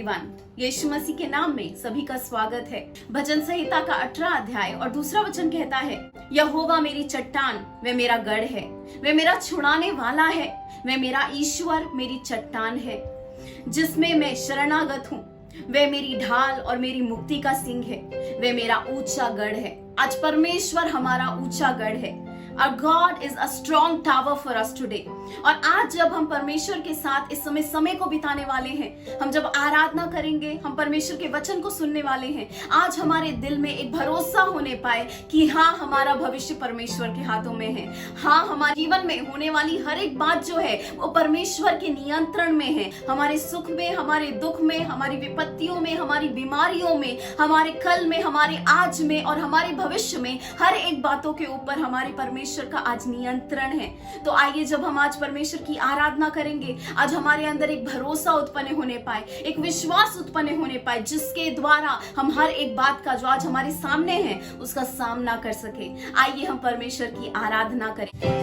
Everyone, यीशु मसीह के नाम में सभी का स्वागत है। भजन संहिता का 18 अध्याय और दूसरा वचन कहता है, यहोवा मेरी चट्टान वे मेरा गढ़ है, वे मेरा छुड़ाने वाला है, वे मेरा ईश्वर मेरी चट्टान है, जिसमें मैं शरणागत हूँ। वे मेरी ढाल और मेरी मुक्ति का सिंह है, वे मेरा ऊंचा गढ़ है। आज परमेश्वर हमारा ऊंचा गढ़ है। Our God is a strong tower for us today। और आज जब हम परमेश्वर के साथ इस समय को बिताने वाले हैं, हम जब आराधना करेंगे, हम परमेश्वर के वचन को सुनने वाले हैं, आज हमारे दिल में एक भरोसा होने पाए कि हाँ, हमारा भविष्य परमेश्वर के हाथों में है। हाँ, हमारे जीवन में होने वाली हर एक बात जो है वो परमेश्वर के नियंत्रण में है। हमारे सुख में, हमारे दुख में, हमारी विपत्तियों में, हमारी बीमारियों में, हमारे कल में, हमारे आज में और हमारे भविष्य में, हर एक बातों के ऊपर हमारे परमेश्वर का आज नियंत्रण है। तो आइए जब हम आज परमेश्वर की आराधना करेंगे, आज हमारे अंदर एक भरोसा उत्पन्न होने पाए, एक विश्वास उत्पन्न होने पाए, जिसके द्वारा हम हर एक बात का जो आज हमारे सामने है उसका सामना कर सके। आइए हम परमेश्वर की आराधना करें।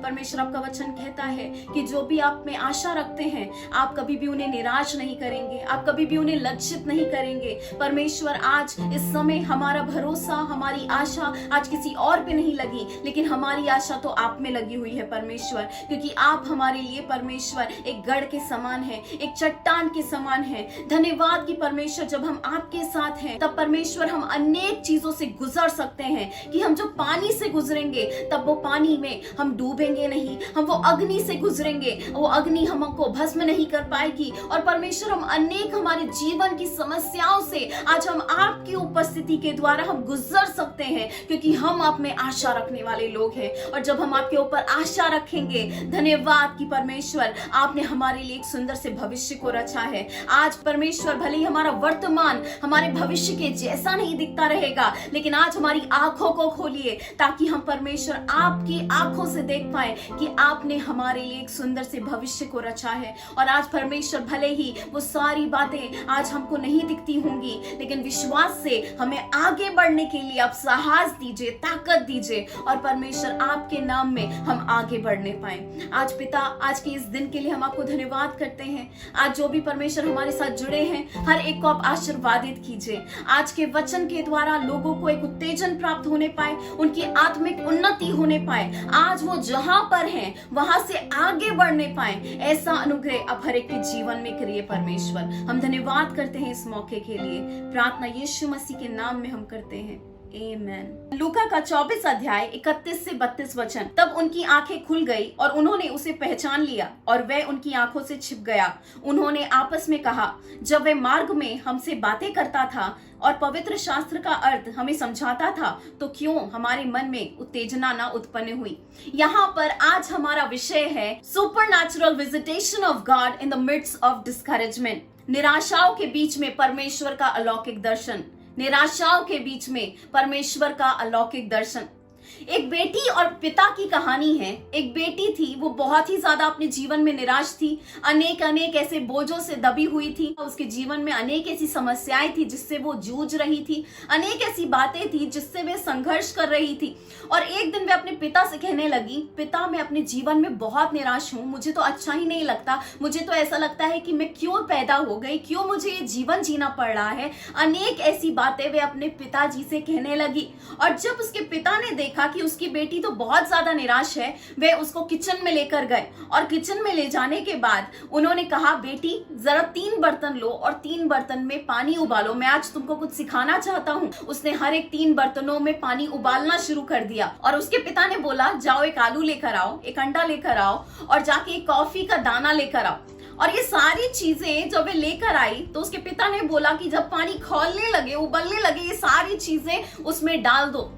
परमेश्वर आपका वचन कहता है कि जो भी आप में आशा रखते हैं, आप कभी भी उन्हें निराश नहीं करेंगे, आप कभी भी उन्हें लज्जित नहीं करेंगे। परमेश्वर आज इस समय हमारा भरोसा, हमारी आशा आज किसी और पे नहीं लगी, लेकिन हमारी आशा तो आप में लगी हुई है परमेश्वर, क्योंकि आप हमारे लिए परमेश्वर एक गढ़ के समान है, एक चट्टान के समान है। धन्यवाद कि परमेश्वर जब हम आपके साथ हैं तब परमेश्वर हम अनेक चीजों से गुजर सकते हैं, कि हम जो पानी से गुजरेंगे तब वो पानी में हम डूबेंगे नहीं, हम वो अग्नि से गुजरेंगे, वो अग्नि हमको भस्म नहीं कर पाएगी। और परमेश्वर हम अनेक हमारे जीवन की समस्याओं से आज हम आपकी उपस्थिति के द्वारा हम गुजर सकते हैं, क्योंकि हम आप में आशा रखने वाले लोग हैं। और जब हम आपके ऊपर आशा रखेंगे, धन्यवाद कि परमेश्वर आपने हमारे लिए एक सुंदर से भविष्य को रचा है। आज परमेश्वर भले ही हमारा वर्तमान हमारे भविष्य के जैसा नहीं दिखता रहेगा, लेकिन आज हमारी आंखों को खोलिए ताकि हम परमेश्वर आपकी आंखों से देख पाए है कि आपने हमारे लिए एक सुंदर से भविष्य को रचा है। और आज परमेश्वर भले ही वो सारी बातें आज हमको नहीं दिखती होंगी, लेकिन विश्वास से हमें आगे बढ़ने के लिए आप साहस दीजिए, ताकत दीजिए, और परमेश्वर आपके नाम में हम आगे बढ़ने पाए। आज पिता, आज के इस दिन के लिए हम आपको धन्यवाद करते हैं। आज जो भी परमेश्वर हमारे साथ जुड़े हैं, हर एक को आप आशीर्वादित कीजिए। आज के वचन के द्वारा लोगों को एक उत्तेजन प्राप्त होने पाए, उनकी आत्मिक उन्नति होने पाए, आज वो जहां पर हैं वहां से आगे बढ़ने पाए, ऐसा अनुग्रह आप हर एक के जीवन में करिए परमेश्वर। हम धन्यवाद करते हैं इस मौके के लिए। प्रार्थना यीशु मसीह के नाम में हम करते हैं, आमीन। लूका का 24 अध्याय 31 से 32 वचन। तब उनकी आंखें खुल गई और उन्होंने उसे पहचान लिया और वह उनकी आंखों से छिप गया। उन्होंने आपस में कहा, जब वह मार्ग में हमसे बातें करता था और पवित्र शास्त्र का अर्थ हमें समझाता था, तो क्यों हमारे मन में उत्तेजना ना उत्पन्न हुई। यहाँ पर आज हमारा विषय है supernatural visitation of God in the midst of discouragement. निराशाओं के बीच में परमेश्वर का अलौकिक दर्शन। निराशाओं के बीच में परमेश्वर का अलौकिक दर्शन। एक बेटी और पिता की कहानी है। एक बेटी थी, वो बहुत ही ज्यादा अपने जीवन में निराश थी, अनेक ऐसे बोझों से दबी हुई थी। उसके जीवन में अनेक ऐसी समस्याएं थी जिससे वो जूझ रही थी, अनेक ऐसी बातें थी जिससे वे संघर्ष कर रही थी। और एक दिन वे अपने पिता से कहने लगी, पिता, मैं अपने जीवन में बहुत निराश हूँ, मुझे तो अच्छा ही नहीं लगता, मुझे तो ऐसा लगता है कि मैं क्यों पैदा हो गई, क्यों मुझे ये जीवन जीना पड़ रहा है। अनेक ऐसी बातें वे अपने पिताजी से कहने लगी। और जब उसके पिता ने देखा कि उसकी बेटी तो बहुत ज्यादा निराश है, वे उसको किचन में लेकर गए। और किचन में ले जाने के बाद उन्होंने कहा, बेटी जरा 3 बर्तन लो और 3 बर्तन में पानी उबालो, मैं आज तुमको कुछ सिखाना चाहता हूँ। उसने हर एक 3 बर्तनों में पानी उबालना शुरू कर दिया। और उसके पिता ने बोला, जाओ एक आलू लेकर आओ, एक अंडा लेकर आओ और जाके एक कॉफी का दाना लेकर आओ। और ये सारी चीजें जब वे लेकर आई तो उसके पिता ने बोला कि जब पानी खौलने लगे, उबलने लगे, ये सारी चीजें उसमें डाल दो।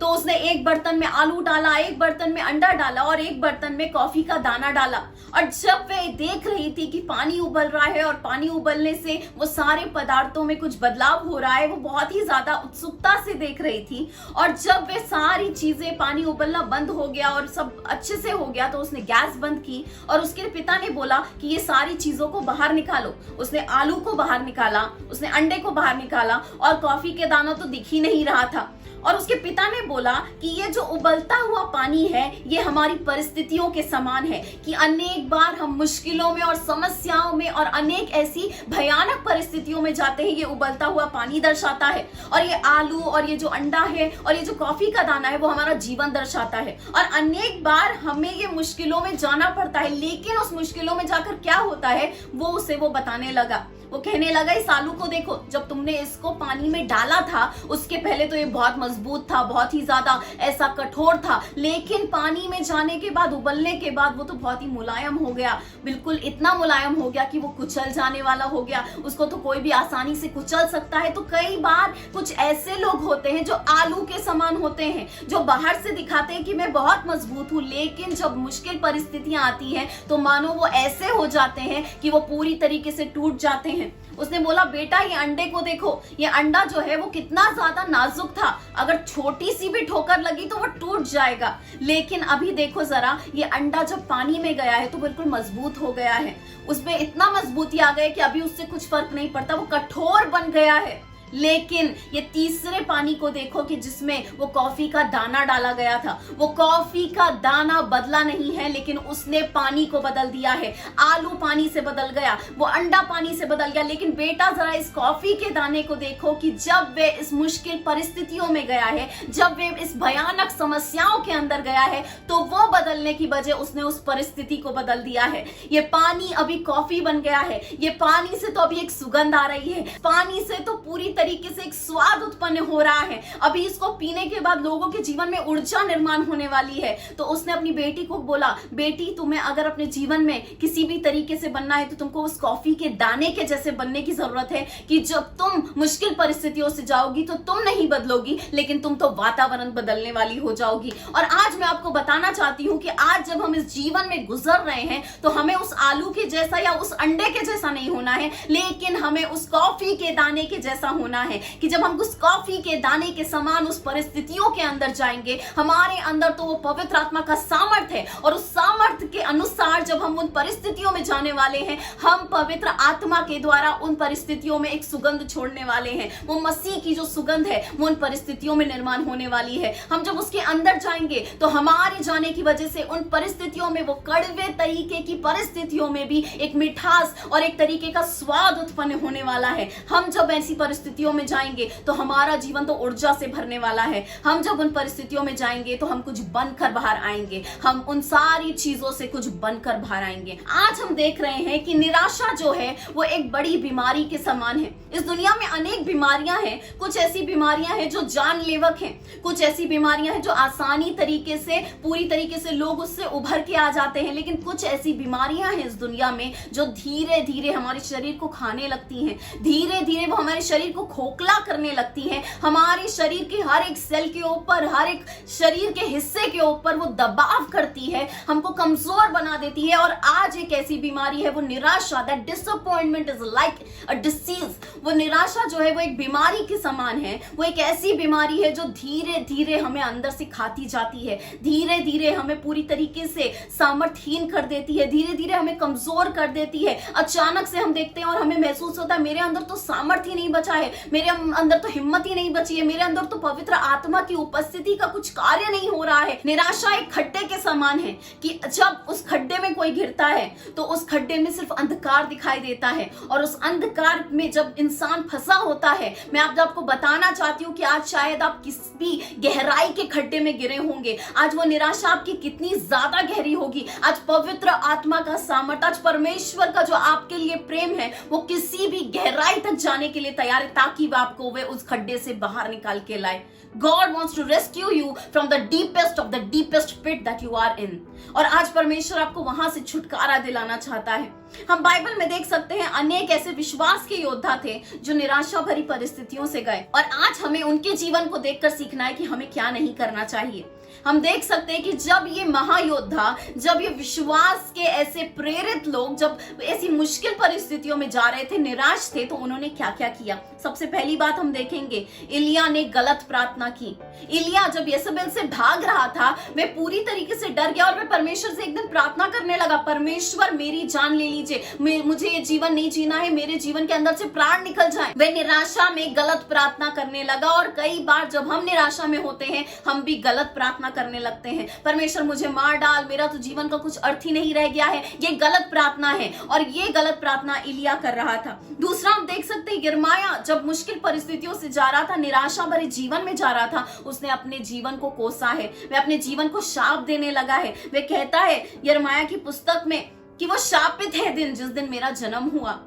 तो उसने एक बर्तन में आलू डाला, एक बर्तन में अंडा डाला और एक बर्तन में कॉफी का दाना डाला। और जब वे देख रही थी कि पानी उबल रहा है और पानी उबलने से वो सारे पदार्थों में कुछ बदलाव हो रहा है, वो बहुत ही ज्यादा उत्सुकता से देख रही थी। और जब वे सारी चीजें, पानी उबलना बंद हो गया और सब अच्छे से हो गया, तो उसने गैस बंद की और उसके पिता ने बोला कि ये सारी चीजों को बाहर निकालो। उसने आलू को बाहर निकाला, उसने अंडे को बाहर निकाला और कॉफी के दाना तो दिख ही नहीं रहा था। और उसके पिता ने बोला कि ये जो उबलता हुआ पानी है, ये हमारी परिस्थितियों के समान है कि अनेक बार हम मुश्किलों में और समस्याओं में और अनेक ऐसी भयानक परिस्थितियों में जाते हैं। ये उबलता हुआ पानी दर्शाता है, और ये आलू और ये जो अंडा है और ये जो कॉफी का दाना है, वो हमारा जीवन दर्शाता है। और अनेक बार हमें ये मुश्किलों में जाना पड़ता है, लेकिन उस मुश्किलों में जाकर क्या होता है, वो बताने लगा। वो कहने लगा, इस आलू को देखो, जब तुमने इसको पानी में डाला था उसके पहले तो ये बहुत मजबूत था, बहुत ही ज्यादा ऐसा कठोर था, लेकिन पानी में जाने के बाद, उबलने के बाद वो तो बहुत ही मुलायम हो गया, बिल्कुल इतना मुलायम हो गया कि वो कुचल जाने वाला हो गया। उसको तो कोई भी आसानी से कुचल सकता है। तो कई बार कुछ ऐसे लोग होते हैं जो आलू के समान होते हैं, जो बाहर से दिखाते हैं कि मैं बहुत मजबूत हूँ, लेकिन जब मुश्किल परिस्थितियां आती हैं तो मानो वो ऐसे हो जाते हैं कि वो पूरी तरीके से टूट जाते हैं। उसने बोला, बेटा ये अंडे को देखो, ये अंडा जो है वो कितना ज्यादा नाजुक था, अगर छोटी सी भी ठोकर लगी तो वो टूट जाएगा, लेकिन अभी देखो जरा, ये अंडा जब पानी में गया है तो बिल्कुल मजबूत हो गया है, उसमें इतना मजबूती आ गई कि अभी उससे कुछ फर्क नहीं पड़ता, वो कठोर बन गया है। लेकिन ये तीसरे पानी को देखो कि जिसमें वो कॉफी का दाना डाला गया था, वो कॉफी का दाना बदला नहीं है, लेकिन उसने पानी को बदल दिया है। आलू पानी से बदल गया, वो अंडा पानी से बदल गया, लेकिन बेटा जरा इस कॉफी के दाने को देखो कि जब वे इस मुश्किल परिस्थितियों में गया है, जब वे इस भयानक समस्याओं के अंदर गया है, तो वो बदलने की बजाय उसने उस परिस्थिति को बदल दिया है। ये पानी अभी कॉफी बन गया है, ये पानी से तो अभी एक सुगंध आ रही है, पानी से तो पूरी तरीके से एक स्वाद उत्पन्न हो रहा है, अभी इसको पीने के बाद लोगों के जीवन में ऊर्जा निर्माण होने वाली है। तो उसने अपनी बेटी को बोला, बेटी तुम्हें अगर अपने जीवन में किसी भी तरीके से बनना है तो तुमको उस कॉफी के दाने के जैसे बनने की जरूरत है कि जब तुम मुश्किल परिस्थितियों से जाओगी तो तुम नहीं बदलोगी, लेकिन तुम तो वातावरण बदलने वाली हो जाओगी। और आज मैं आपको बताना चाहती हूँ कि आज जब हम इस जीवन में गुजर रहे हैं तो हमें उस आलू के जैसा या उस अंडे के जैसा नहीं होना है, लेकिन हमें उस कॉफी के दाने के जैसा होना होना है कि जब हम उस कॉफी के दाने के समान उस परिस्थितियों के अंदर जाएंगे, हमारे अंदर तो वो पवित्र आत्मा का सामर्थ्य है, और उस सामर्थ्य के अनुसार जब हम उन परिस्थितियों में जाने वाले हैं, हम पवित्र आत्मा के द्वारा उन परिस्थितियों में एक सुगंध छोड़ने वाले हैं। वो मसीह की जो सुगंध है वो उन परिस्थितियों में निर्माण होने वाली है। हम जब उसके अंदर जाएंगे तो हमारे जाने की वजह से उन परिस्थितियों में, वो कड़वे तरीके की परिस्थितियों में भी एक मिठास और एक तरीके का स्वाद उत्पन्न होने वाला है। हम जब ऐसी परिस्थितियों में जाएंगे तो हमारा जीवन तो ऊर्जा से भरने वाला है। हम जब उन परिस्थितियों में जाएंगे तो हम कुछ बनकर बाहर आएंगे, हम उन सारी चीजों से कुछ बनकर बाहर आएंगे। आज हम देख रहे हैं कि निराशा जो है वो एक बड़ी बीमारी के समान है। इस दुनिया में अनेक बीमारियां हैं। कुछ ऐसी बीमारियां हैं जो जानलेवक हैं, कुछ ऐसी बीमारियां हैं जो आसानी तरीके से, पूरी तरीके से लोग उससे उभर के आ जाते हैं, लेकिन कुछ ऐसी बीमारियां हैं इस दुनिया में जो धीरे धीरे हमारे शरीर को खाने लगती हैं, धीरे धीरे वो हमारे शरीर को खोखला करने लगती हैं, हमारे शरीर के हर एक सेल के ऊपर, हर एक शरीर के हिस्से के ऊपर वो दबाव करती है, हमको कमजोर बना देती है। और आज एक ऐसी बीमारी है वो निराशा, that disappointment is like a disease. वो निराशा जो है वो एक बीमारी के समान है। वो एक ऐसी बीमारी है जो धीरे धीरे हमें अंदर से खाती जाती है, धीरे धीरे हमें पूरी तरीके से सामर्थ्यहीन कर देती है, धीरे धीरे हमें कमजोर कर देती है। अचानक से हम देखते हैं और हमें महसूस होता है मेरे अंदर तो सामर्थ्य ही नहीं बचा है, मेरे अंदर तो हिम्मत ही नहीं बची है, मेरे अंदर तो पवित्र आत्मा की उपस्थिति का कुछ कार्य नहीं हो रहा है। निराशा एक खड्डे के समान है कि जब उस खड्डे में कोई गिरता है तो उस खड्डे में सिर्फ अंधकार दिखाई देता है, और उस अंधकार में जब इंसान फंसा होता है, मैं आपको बताना चाहती हूँ कि आज शायद आप किसी भी गहराई के खड्डे में गिरे होंगे। आज वो निराशा आपकी कितनी ज्यादा गहरी होगी। आज पवित्र आत्मा का सामर्थ्य, आज परमेश्वर का जो आपके लिए प्रेम है वो किसी भी गहराई तक जाने के लिए तैयार है, ताकि वह आपको वे उस खड्डे से बाहर निकाल के लाए। God wants to rescue you from the deepest of the deepest pit that you are in। और आज परमेश्वर आपको वहां से छुटकारा दिलाना चाहता है। हम बाइबल में देख सकते हैं अनेक ऐसे विश्वास के योद्धा थे जो निराशा भरी परिस्थितियों से गए, और आज हमें उनके जीवन को देखकर सीखना है कि हमें क्या नहीं करना चाहिए। हम देख सकते हैं कि जब ये महायोद्धा, जब ये विश्वास के ऐसे प्रेरित लोग जब ऐसी मुश्किल परिस्थितियों में जा रहे थे, निराश थे, तो उन्होंने क्या क्या किया। सबसे पहली बात हम देखेंगे, एलिय्याह ने गलत प्रार्थना की। एलिय्याह जब येजबेल से भाग रहा था, वह पूरी तरीके से डर गया और वह परमेश्वर से एक दिन प्रार्थना करने लगा, परमेश्वर मेरी जान ले लीजिए, मुझे ये जीवन नहीं जीना है, मेरे जीवन के अंदर से प्राण निकल जाए। वह निराशा में गलत प्रार्थना करने लगा, और कई बार जब हम निराशा में होते हैं हम भी गलत प्रार्थना करने लगते हैं, परमेश्वर मुझे मार डाल, मेरा तो जीवन का कुछ अर्थ ही नहीं रह गया है। ये गलत प्रार्थना है, और ये गलत प्रार्थना एलिय्याह कर रहा था। दूसरा हम देख सकते हैं यिर्मयाह जब मुश्किल परिस्थितियों से जा रहा था, निराशा भरे जीवन में जा रहा था, उसने अपने जीवन को कोसा है, वह अपने जीवन को शाप देने लगा है। वह कहता है यिर्मयाह की पुस्तक में कि वो शापित है दिन जिस दिन मेरा जन्म हुआ,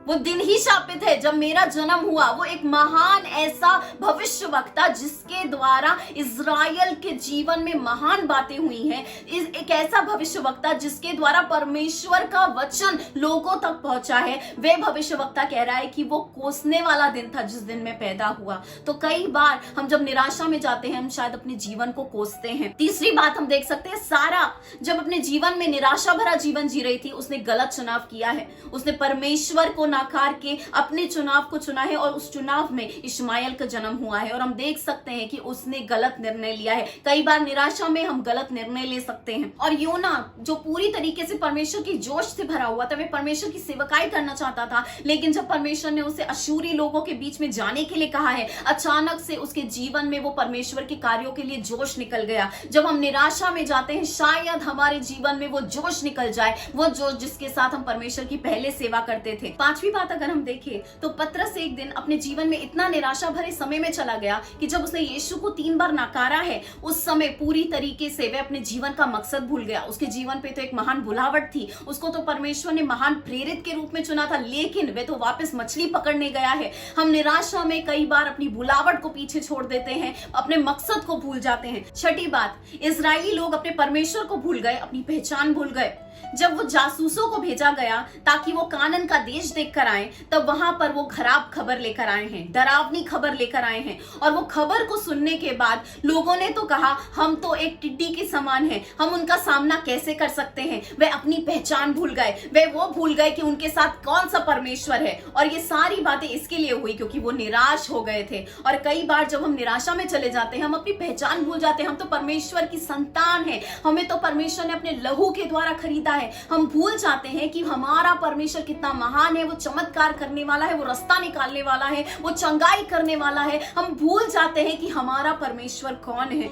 वो दिन ही शापित है जब मेरा जन्म हुआ। वो एक महान ऐसा भविष्यवक्ता जिसके द्वारा इजराइल के जीवन में महान बातें हुई हैं, एक ऐसा भविष्यवक्ता जिसके द्वारा परमेश्वर का वचन लोगों तक पहुंचा है, वे भविष्यवक्ता कह रहा है कि वो कोसने वाला दिन था जिस दिन मैं पैदा हुआ। तो कई बार हम जब निराशा में जाते हैं हम शायद अपने जीवन को कोसते हैं। तीसरी बात हम देख सकते हैं, सारा जब अपने जीवन में निराशा भरा जीवन जी रही थी, उसने गलत चुनाव किया है, उसने परमेश्वर को नाकार के अपने चुनाव को चुना है, और उस चुनाव में इश्माएल का जन्म हुआ है। और हम देख सकते हैं कि उसने गलत निर्णय लिया है। कई बार निराशा में हम गलत निर्णय ले सकते हैं। और योना जो पूरी तरीके से परमेश्वर की जोश से भरा हुआ था, वह परमेश्वर की सेवकाई करना चाहता था, लेकिन जब परमेश्वर ने उसे अशूरी लोगों के बीच में जाने के लिए कहा है, अचानक से उसके जीवन में वो परमेश्वर के कार्यों के लिए जोश निकल गया। जब हम निराशा में जाते हैं शायद हमारे जीवन में वो जोश निकल जाए, वो जोश जिसके साथ हम परमेश्वर की पहले सेवा करते थे। पांचवी बात अगर हम देखें तो पतरस एक दिन अपने जीवन में इतना निराशा भरे समय में चला गया कि जब उसने यीशु को 3 बार नकारा है, उस समय पूरी तरीके से वह अपने जीवन का मकसद भूल गया। उसके जीवन पे तो एक महान बुलावट थी, उसको तो परमेश्वर ने महान प्रेरित के रूप में चुना था, लेकिन वह तो वापस मछली पकड़ने गया है। हम निराशा में कई बार अपनी बुलावट को पीछे छोड़ देते हैं, अपने मकसद को भूल जाते हैं। छठी बात, इजरायली लोग अपने परमेश्वर को भूल गए, अपनी पहचान भूल गए। जब वो जासूसों को भेजा गया ताकि वो कानान का देश देखकर आए, तब वहां पर वो खराब खबर लेकर आए हैं, डरावनी खबर लेकर आए हैं, और वो खबर को सुनने के बाद लोगों ने तो कहा हम तो एक टिड्डी के समान हैं, हम उनका सामना कैसे कर सकते हैं। वे अपनी पहचान भूल गए, वे वो भूल गए कि उनके साथ कौन सा परमेश्वर है। और ये सारी बातें इसके लिए हुई क्योंकि वो निराश हो गए थे। और कई बार जब हम निराशा में चले जाते हैं, हम अपनी पहचान भूल जाते हैं। हम तो परमेश्वर की संतान है, हमें तो परमेश्वर ने अपने लहू के द्वारा खरीदा है। हम भूल जाते हैं कि हमारा परमेश्वर कितना महान है, वो चमत्कार करने वाला है, वो रास्ता निकालने वाला है, वो चंगाई करने वाला है। हम भूल जाते हैं कि हमारा परमेश्वर कौन है।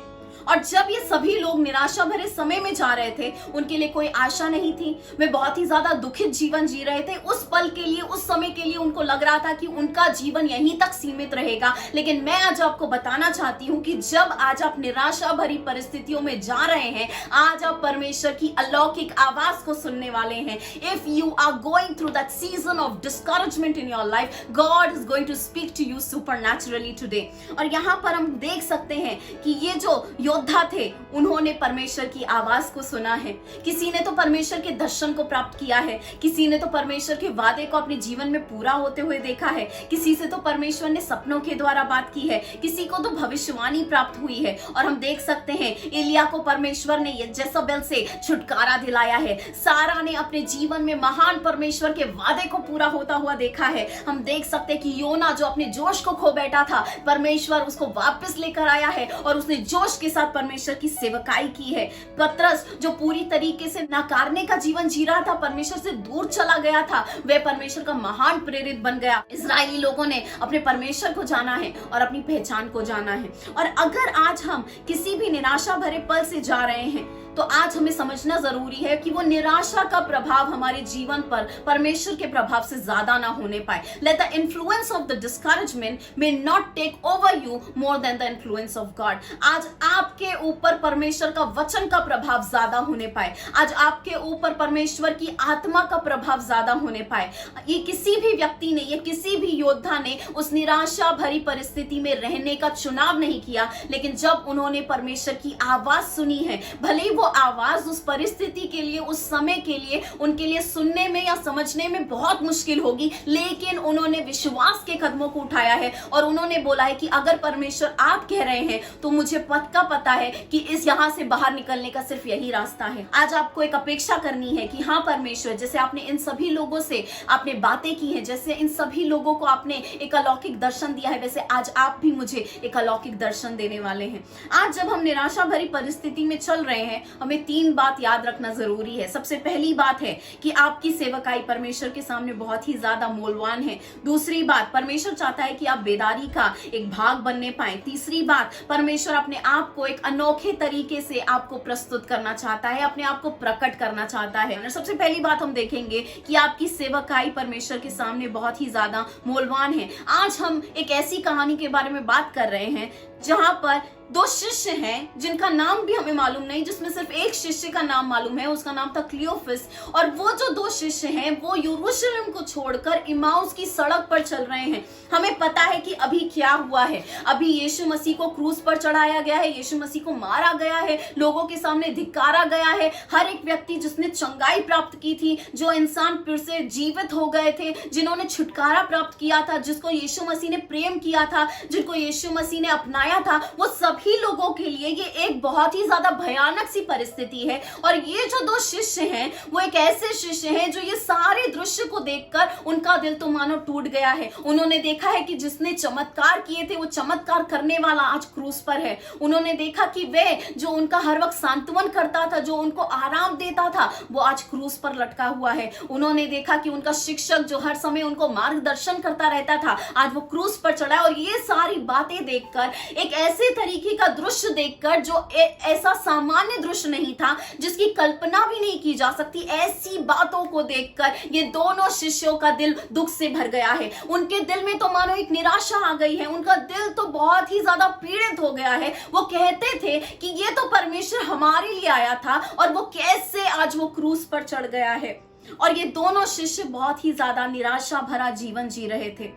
और जब ये सभी लोग निराशा भरे समय में जा रहे थे, उनके लिए कोई आशा नहीं थी, वे बहुत ही ज्यादा दुखित जीवन जी रहे थे। उस पल के लिए, उस समय के लिए उनको लग रहा था कि उनका जीवन यहीं तक सीमित रहेगा। लेकिन मैं आज आपको बताना चाहती हूं कि जब आज आप निराशा भरी परिस्थितियों में जा रहे हैं, आज आप परमेश्वर की अलौकिक आवाज को सुनने वाले हैं। If you are going through that season of discouragement in your life, God is going to speak to you supernaturally today. और यहां पर हम देख सकते हैं कि ये जो योद्धा थे, उन्होंने परमेश्वर की आवाज को सुना है। किसी ने तो परमेश्वर के दर्शन को प्राप्त किया है, किसी ने तो परमेश्वर के वादे को अपने जीवन में पूरा होते हुए देखा है, किसी से तो परमेश्वर ने सपनों के द्वारा बात की है, किसी को तो भविष्यवाणी प्राप्त हुई है। और हम देख सकते हैं एलिया को परमेश्वर ने जेजबेल से छुटकारा दिलाया है। सारा ने अपने जीवन में महान परमेश्वर के वादे को पूरा होता हुआ देखा है। हम देख सकते हैं कि योना जो अपने जोश को खो बैठा था, परमेश्वर उसको वापस लेकर आया है और उसने जोश के साथ परमेश्वर की सेवकाई की है। पतरस जो पूरी तरीके से नकारने का जीवन जी रहा था, परमेश्वर से दूर चला गया था, वह परमेश्वर का महान प्रेरित बन गया। इजरायली लोगों ने अपने परमेश्वर को जाना है और अपनी पहचान को जाना है। और अगर आज हम किसी भी निराशा भरे पल से जा रहे हैं, तो आज हमें समझना जरूरी है कि वो निराशा का प्रभाव हमारे जीवन पर परमेश्वर के प्रभाव से ज्यादा ना होने पाए। Let the influence of the discouragement may not take over you more than the influence of God। आज आपके ऊपर परमेश्वर का वचन का प्रभाव ज्यादा होने पाए, आज आपके ऊपर परमेश्वर की आत्मा का प्रभाव ज्यादा होने पाए। ये किसी भी व्यक्ति ने, ये किसी भी योद्धा ने उस निराशा भरी परिस्थिति में रहने का चुनाव नहीं किया, लेकिन जब उन्होंने परमेश्वर की आवाज सुनी है, भले ही वो आवाज उस परिस्थिति के लिए, उस समय के लिए उनके लिए सुनने में या समझने में बहुत मुश्किल होगी, लेकिन उन्होंने विश्वास के कदमों को उठाया है और उन्होंने बोला है कि अगर परमेश्वर आप कह रहे हैं तो मुझे पक्का पता है कि इस यहां से बाहर निकलने का सिर्फ यही रास्ता है। आज आपको एक अपेक्षा करनी है कि हाँ परमेश्वर, जैसे आपने इन सभी लोगों से आपने बातें की हैं, जैसे इन सभी लोगों को आपने एक अलौकिक दर्शन दिया है, वैसे आज आप भी मुझे एक अलौकिक दर्शन देने वाले हैं। आज जब हम निराशा भरी परिस्थिति में चल रहे हैं, हमें 3 बात याद रखना जरूरी है। सबसे पहली बात है कि आपकी सेवकाई परमेश्वर के सामने बहुत ही ज्यादा मूल्यवान है। दूसरी बात, परमेश्वर चाहता है कि आप बेदारी का एक भाग बनने पाए। तीसरी बात, परमेश्वर अपने आप को एक अनोखे तरीके से आपको प्रस्तुत करना चाहता है, अपने आप को प्रकट करना चाहता है। सबसे पहली बात हम देखेंगे कि आपकी सेवकाई परमेश्वर के सामने बहुत ही ज्यादा मूल्यवान है। आज हम एक ऐसी कहानी के बारे में बात कर रहे हैं जहां पर 2 शिष्य हैं जिनका नाम भी हमें मालूम नहीं, जिसमें सिर्फ एक शिष्य का नाम मालूम है, उसका नाम था क्लियोफिस। और वो जो 2 शिष्य हैं वो यरूशलेम को छोड़कर इमाउस की सड़क पर चल रहे हैं। हमें पता है कि अभी क्या हुआ है। अभी यीशु मसीह को क्रूस पर चढ़ाया गया है, यीशु मसीह को मारा गया है, लोगों के सामने धिक्कारा गया है। हर एक व्यक्ति जिसने चंगाई प्राप्त की थी, जो इंसान फिर से जीवित हो गए थे, जिन्होंने छुटकारा प्राप्त किया था, जिसको यीशु मसीह ने प्रेम किया था, जिनको यीशु मसीह ने अपनाया था, वो सभी लोगों के लिए ये एक बहुत ही ज्यादा भयानक सी परिस्थिति है। और ये जो 2 शिष्य हैं, वो एक ऐसे शिष्य हैं जो ये सारे दृश्य को देखकर उनका दिल तो मानो टूट गया है। उन्होंने देखा है कि जिसने चमत्कार किए थे, वो चमत्कार करने वाला आज क्रूस पर है। उन्होंने देखा कि वे जो उनका हर वक्त सांत्वन करता था, जो उनको आराम देता था, वो आज क्रूस पर लटका हुआ है। उन्होंने देखा कि उनका शिक्षक जो हर समय उनको मार्गदर्शन करता रहता था, आज वो क्रूस पर चढ़ा है। और ये सारी बातें देखकर, एक ऐसे तरीके का दृश्य देखकर जो ऐसा सामान्य दृश्य नहीं था, जिसकी कल्पना भी नहीं की जा सकती, ऐसी बातों को देखकर ये दोनों शिष्यों का दिल दुख से भर गया है। उनके दिल में तो मानो एक निराशा आ गई है, उनका दिल तो बहुत ही ज्यादा पीड़ित हो गया है। वो कहते थे कि ये तो परमेश्वर हमारे लिए आया था और वो कैसे आज वो क्रूस पर चढ़ गया है। और ये दोनों शिष्य बहुत ही ज्यादा निराशा भरा जीवन जी रहे थे।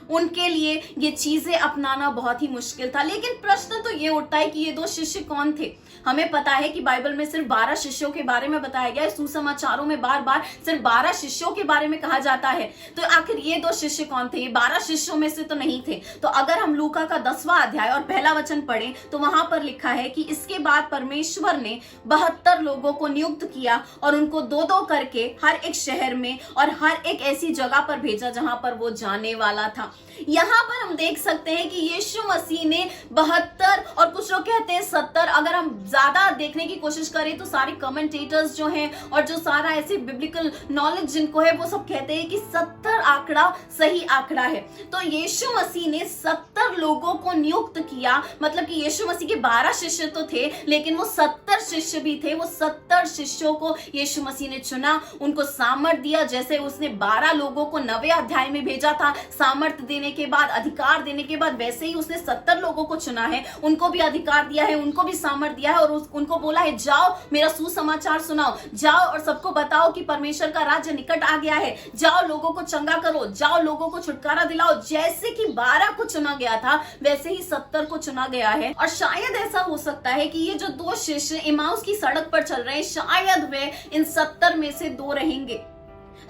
उनके लिए ये चीजें अपनाना बहुत ही मुश्किल था। लेकिन प्रश्न तो ये उठता है कि ये 2 शिष्य कौन थे। हमें पता है कि बाइबल में सिर्फ 12 शिष्यों के बारे में बताया गया है, सुसमाचारों में बार बार सिर्फ 12 शिष्यों के बारे में कहा जाता है। तो आखिर ये 2 शिष्य कौन थे? ये 12 शिष्यों में से तो नहीं थे। तो अगर हम लूका का 10वां अध्याय और पहला वचन पढ़ें तो वहां पर लिखा है कि इसके बाद परमेश्वर ने 72 लोगों को नियुक्त किया और उनको 2-2 करके हर एक शहर में और हर एक ऐसी जगह पर भेजा जहां पर वो जाने वाला था। यहां पर हम देख सकते हैं कि यीशु मसीह ने 72 और कुछ लोग कहते हैं 70, अगर हम ज्यादा देखने की कोशिश करें तो सारे कमेंटेटर्स जो हैं और जो सारा ऐसे बिब्लिकल नॉलेज जिनको है वो सब कहते हैं कि 70 आंकड़ा सही आंकड़ा है। तो यीशु मसीह ने 70 लोगों को नियुक्त किया, मतलब कि यीशु मसीह के 12 शिष्य तो थे लेकिन वो 70 शिष्य भी थे। वो 70 शिष्यों को यीशु मसीह ने चुना, उनको सामर्थ दिया। जैसे उसने 12 लोगों को 9वें अध्याय में भेजा था सामर्थ देने के बाद, अधिकार देने के बाद, वैसे ही उसने 70 लोगों को चुना है, उनको भी अधिकार दिया है, उनको भी सामर्थ दिया है और उनको बोला है जाओ मेरा सुसमाचार सुनाओ, जाओ और सबको बताओ कि परमेश्वर का राज्य निकट आ गया है, जाओ लोगों को चंगा करो, जाओ लोगों को छुटकारा दिलाओ। जैसे कि 12 को चुना गया था वैसे ही 70 को चुना गया है। और शायद ऐसा हो सकता है कि ये जो 2 शिष्य इमाउस की सड़क पर चल रहे हैं, शायद वे इन 70 में से 2 रहेंगे।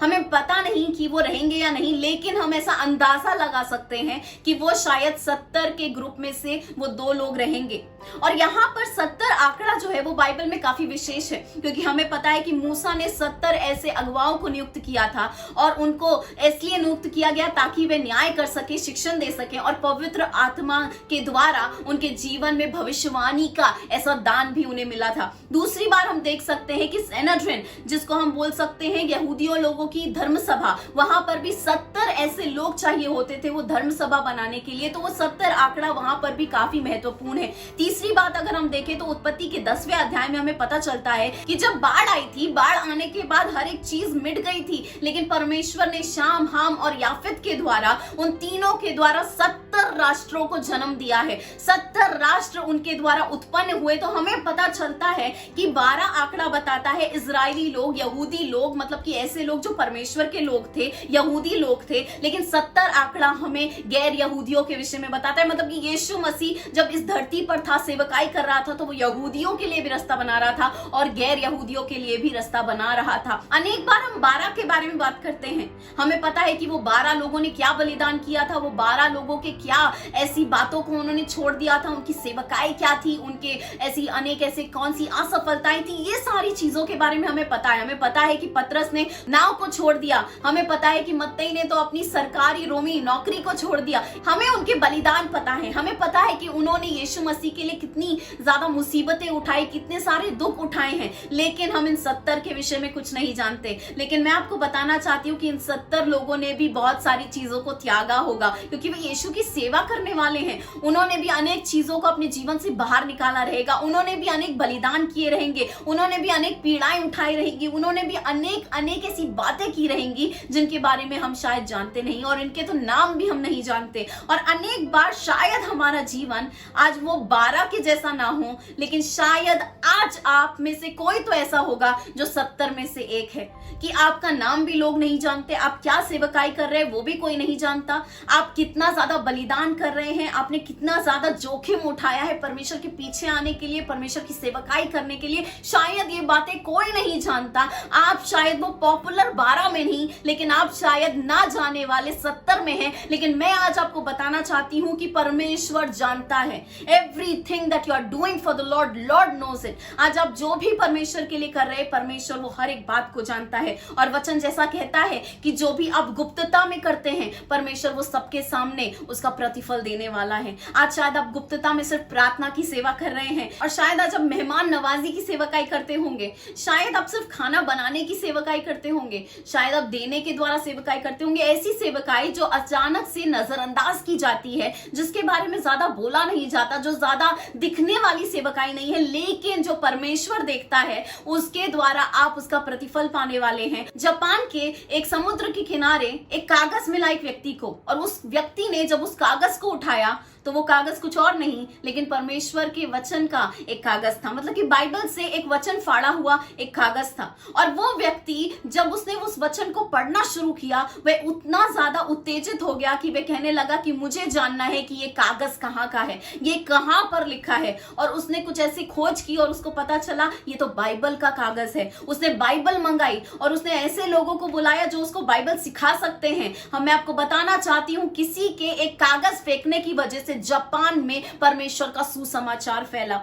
हमें पता नहीं कि वो रहेंगे या नहीं, लेकिन हम ऐसा अंदाजा लगा सकते हैं कि वो शायद 70 के ग्रुप में से वो 2 लोग रहेंगे। और यहाँ पर 70 आंकड़ा जो है वो बाइबल में काफी विशेष है, क्योंकि हमें पता है कि मूसा ने 70 ऐसे अगुवाओं को नियुक्त किया था और उनको इसलिए नियुक्त किया गया ताकि वे न्याय कर सके, शिक्षण दे सके और पवित्र आत्मा के द्वारा उनके जीवन में भविष्यवाणी का ऐसा दान भी उन्हें मिला था। दूसरी बार हम देख सकते हैं कि सेनेड्रिन, जिसको हम बोल सकते हैं यहूदियों लोगों की धर्म सभा, वहां पर भी 70 ऐसे लोग चाहिए होते थे वो धर्म सभा बनाने के लिए। तो वो 70 आंकड़ा वहां पर भी काफी महत्वपूर्ण है। तीसरी बात अगर हम देखें तो उत्पत्ति के 10वें अध्याय में हमें पता चलता है कि जब बाढ़ आई थी, बाढ़ आने के बाद हर एक चीज मिट गई थी, लेकिन परमेश्वर ने शाम, हाम और याफेत के द्वारा, उन तीनों के द्वारा 70 राष्ट्रों को जन्म दिया है। 70 राष्ट्र उनके द्वारा उत्पन्न हुए। तो हमें पता चलता है कि 12 आंकड़ा बताता है इजरायली लोग, यहूदी लोग, मतलब कि ऐसे लोग जो परमेश्वर के लोग थे, यहूदी लोग थे। लेकिन 70 आंकड़ा हमें गैर यहूदियों के विषय में बताता है, मतलब कि यीशु मसीह जब इस धरती पर था, सेवकाई कर रहा था, तो वो यहूदियों के लिए भी रास्ता बना रहा था और गैर यहूदियों के लिए भी रास्ता बना रहा था। अनेक बार हम 12 के बारे में बात करते हैं। हमें पता है कि वो 12 लोगों ने क्या बलिदान किया था, वो 12 लोगों के क्या ऐसी बातों को उन्होंने छोड़ दिया था, उनकी सेवकाई क्या थी, उनके ऐसी अनेक ऐसे कौन सी असफलताएं थी, ये सारी चीजों के बारे में हमें पता है। हमें पता है कि पतरस ने नाव को छोड़ दिया, हमें पता है कि मत्ती ने तो अपनी सरकारी रोमी नौकरी को छोड़ दिया। हमें उनके बलिदान पता है, हमें पता है कि उन्होंने यीशु मसीह के लिए कितनी ज्यादा मुसीबतें उठाई, कितने सारे दुख उठाए हैं। लेकिन हम इन 70 के विषय में कुछ नहीं जानते। लेकिन मैं आपको बताना चाहती हूँ कि इन 70 लोगों ने भी बहुत सारी चीजों को त्यागा होगा, क्योंकि वे यीशु की सेवा करने वाले हैं। उन्होंने भी अनेक चीजों को अपने जीवन से बाहर निकाला रहेगा, उन्होंने भी अनेक बलिदान किए रहेंगे, उन्होंने भी अनेक पीड़ाएं उठाई रहेगी, उन्होंने भी अनेक ऐसी बातें की रहेंगी जिनके बारे में हम शायद जानते नहीं और इनके तो नाम भी हम नहीं जानते। और अनेक बार शायद हमारा जीवन आज वो 12 के जैसा ना हो, लेकिन शायद आज आप में से कोई तो ऐसा होगा जो 70 में से एक है, कि आपका नाम भी लोग नहीं जानते, आप क्या सेवकाई कर रहे हैं वो भी कोई नहीं जानता, आप कितना ज्यादा बलिदान कर रहे हैं, आपने कितना ज्यादा जोखिम उठाया है परमेश्वर के पीछे आने के लिए, परमेश्वर की सेवकाई करने के लिए, शायद ये बातें कोई नहीं जानता। आप शायद वो पॉपुलर 12 में नहीं, लेकिन आप शायद ना जाने वाले 70 में हैं। लेकिन मैं आज आपको बताना चाहती हूं कि परमेश्वर जानता है everything that you are doing for the Lord, Lord knows it. आज आप जो भी परमेश्वर के लिए कर रहे हैं, परमेश्वर वो हर एक बात को जानता है। और वचन जैसा कहता है कि जो भी आप गुप्तता में करते हैं, परमेश्वर वो सबके सामने उसका प्रतिफल देने वाला है। आज शायद आप गुप्तता में सिर्फ प्रार्थना की सेवा कर रहे हैं, और शायद आज आप मेहमान नवाजी की सेवकाई करते होंगे, शायद आप सिर्फ खाना बनाने की सेवकाई करते होंगे, शायद आप देने के द्वारा सेवकाई करते होंगे। ऐसी सेवकाई जो अचानक से नजरअंदाज की जाती है, जिसके बारे में ज्यादा बोला नहीं जाता, जो ज्यादा दिखने वाली सेवकाई नहीं है, लेकिन जो परमेश्वर देखता है उसके द्वारा आप उसका प्रतिफल पाने वाले हैं। जापान के एक समुद्र के किनारे एक कागज मिला एक व्यक्ति को, और उस व्यक्ति ने जब उस कागज को उठाया तो वो कागज कुछ और नहीं लेकिन परमेश्वर के वचन का एक कागज था, मतलब कि बाइबल से एक वचन फाड़ा हुआ एक कागज था। और वो व्यक्ति जब उसने उस वचन को पढ़ना शुरू किया वह उतना ज्यादा उत्तेजित हो गया कि वह कहने लगा कि मुझे जानना है कि ये कागज कहाँ का है, ये कहाँ पर लिखा है। और उसने कुछ ऐसी खोज की और उसको पता चला ये तो बाइबल का कागज है। उसने बाइबल मंगाई और उसने ऐसे लोगों को बुलाया जो उसको बाइबल सिखा सकते हैं। मैं आपको बताना चाहती हूँ किसी के एक कागज फेंकने की वजह से जापान में परमेश्वर का सुसमाचार फैला।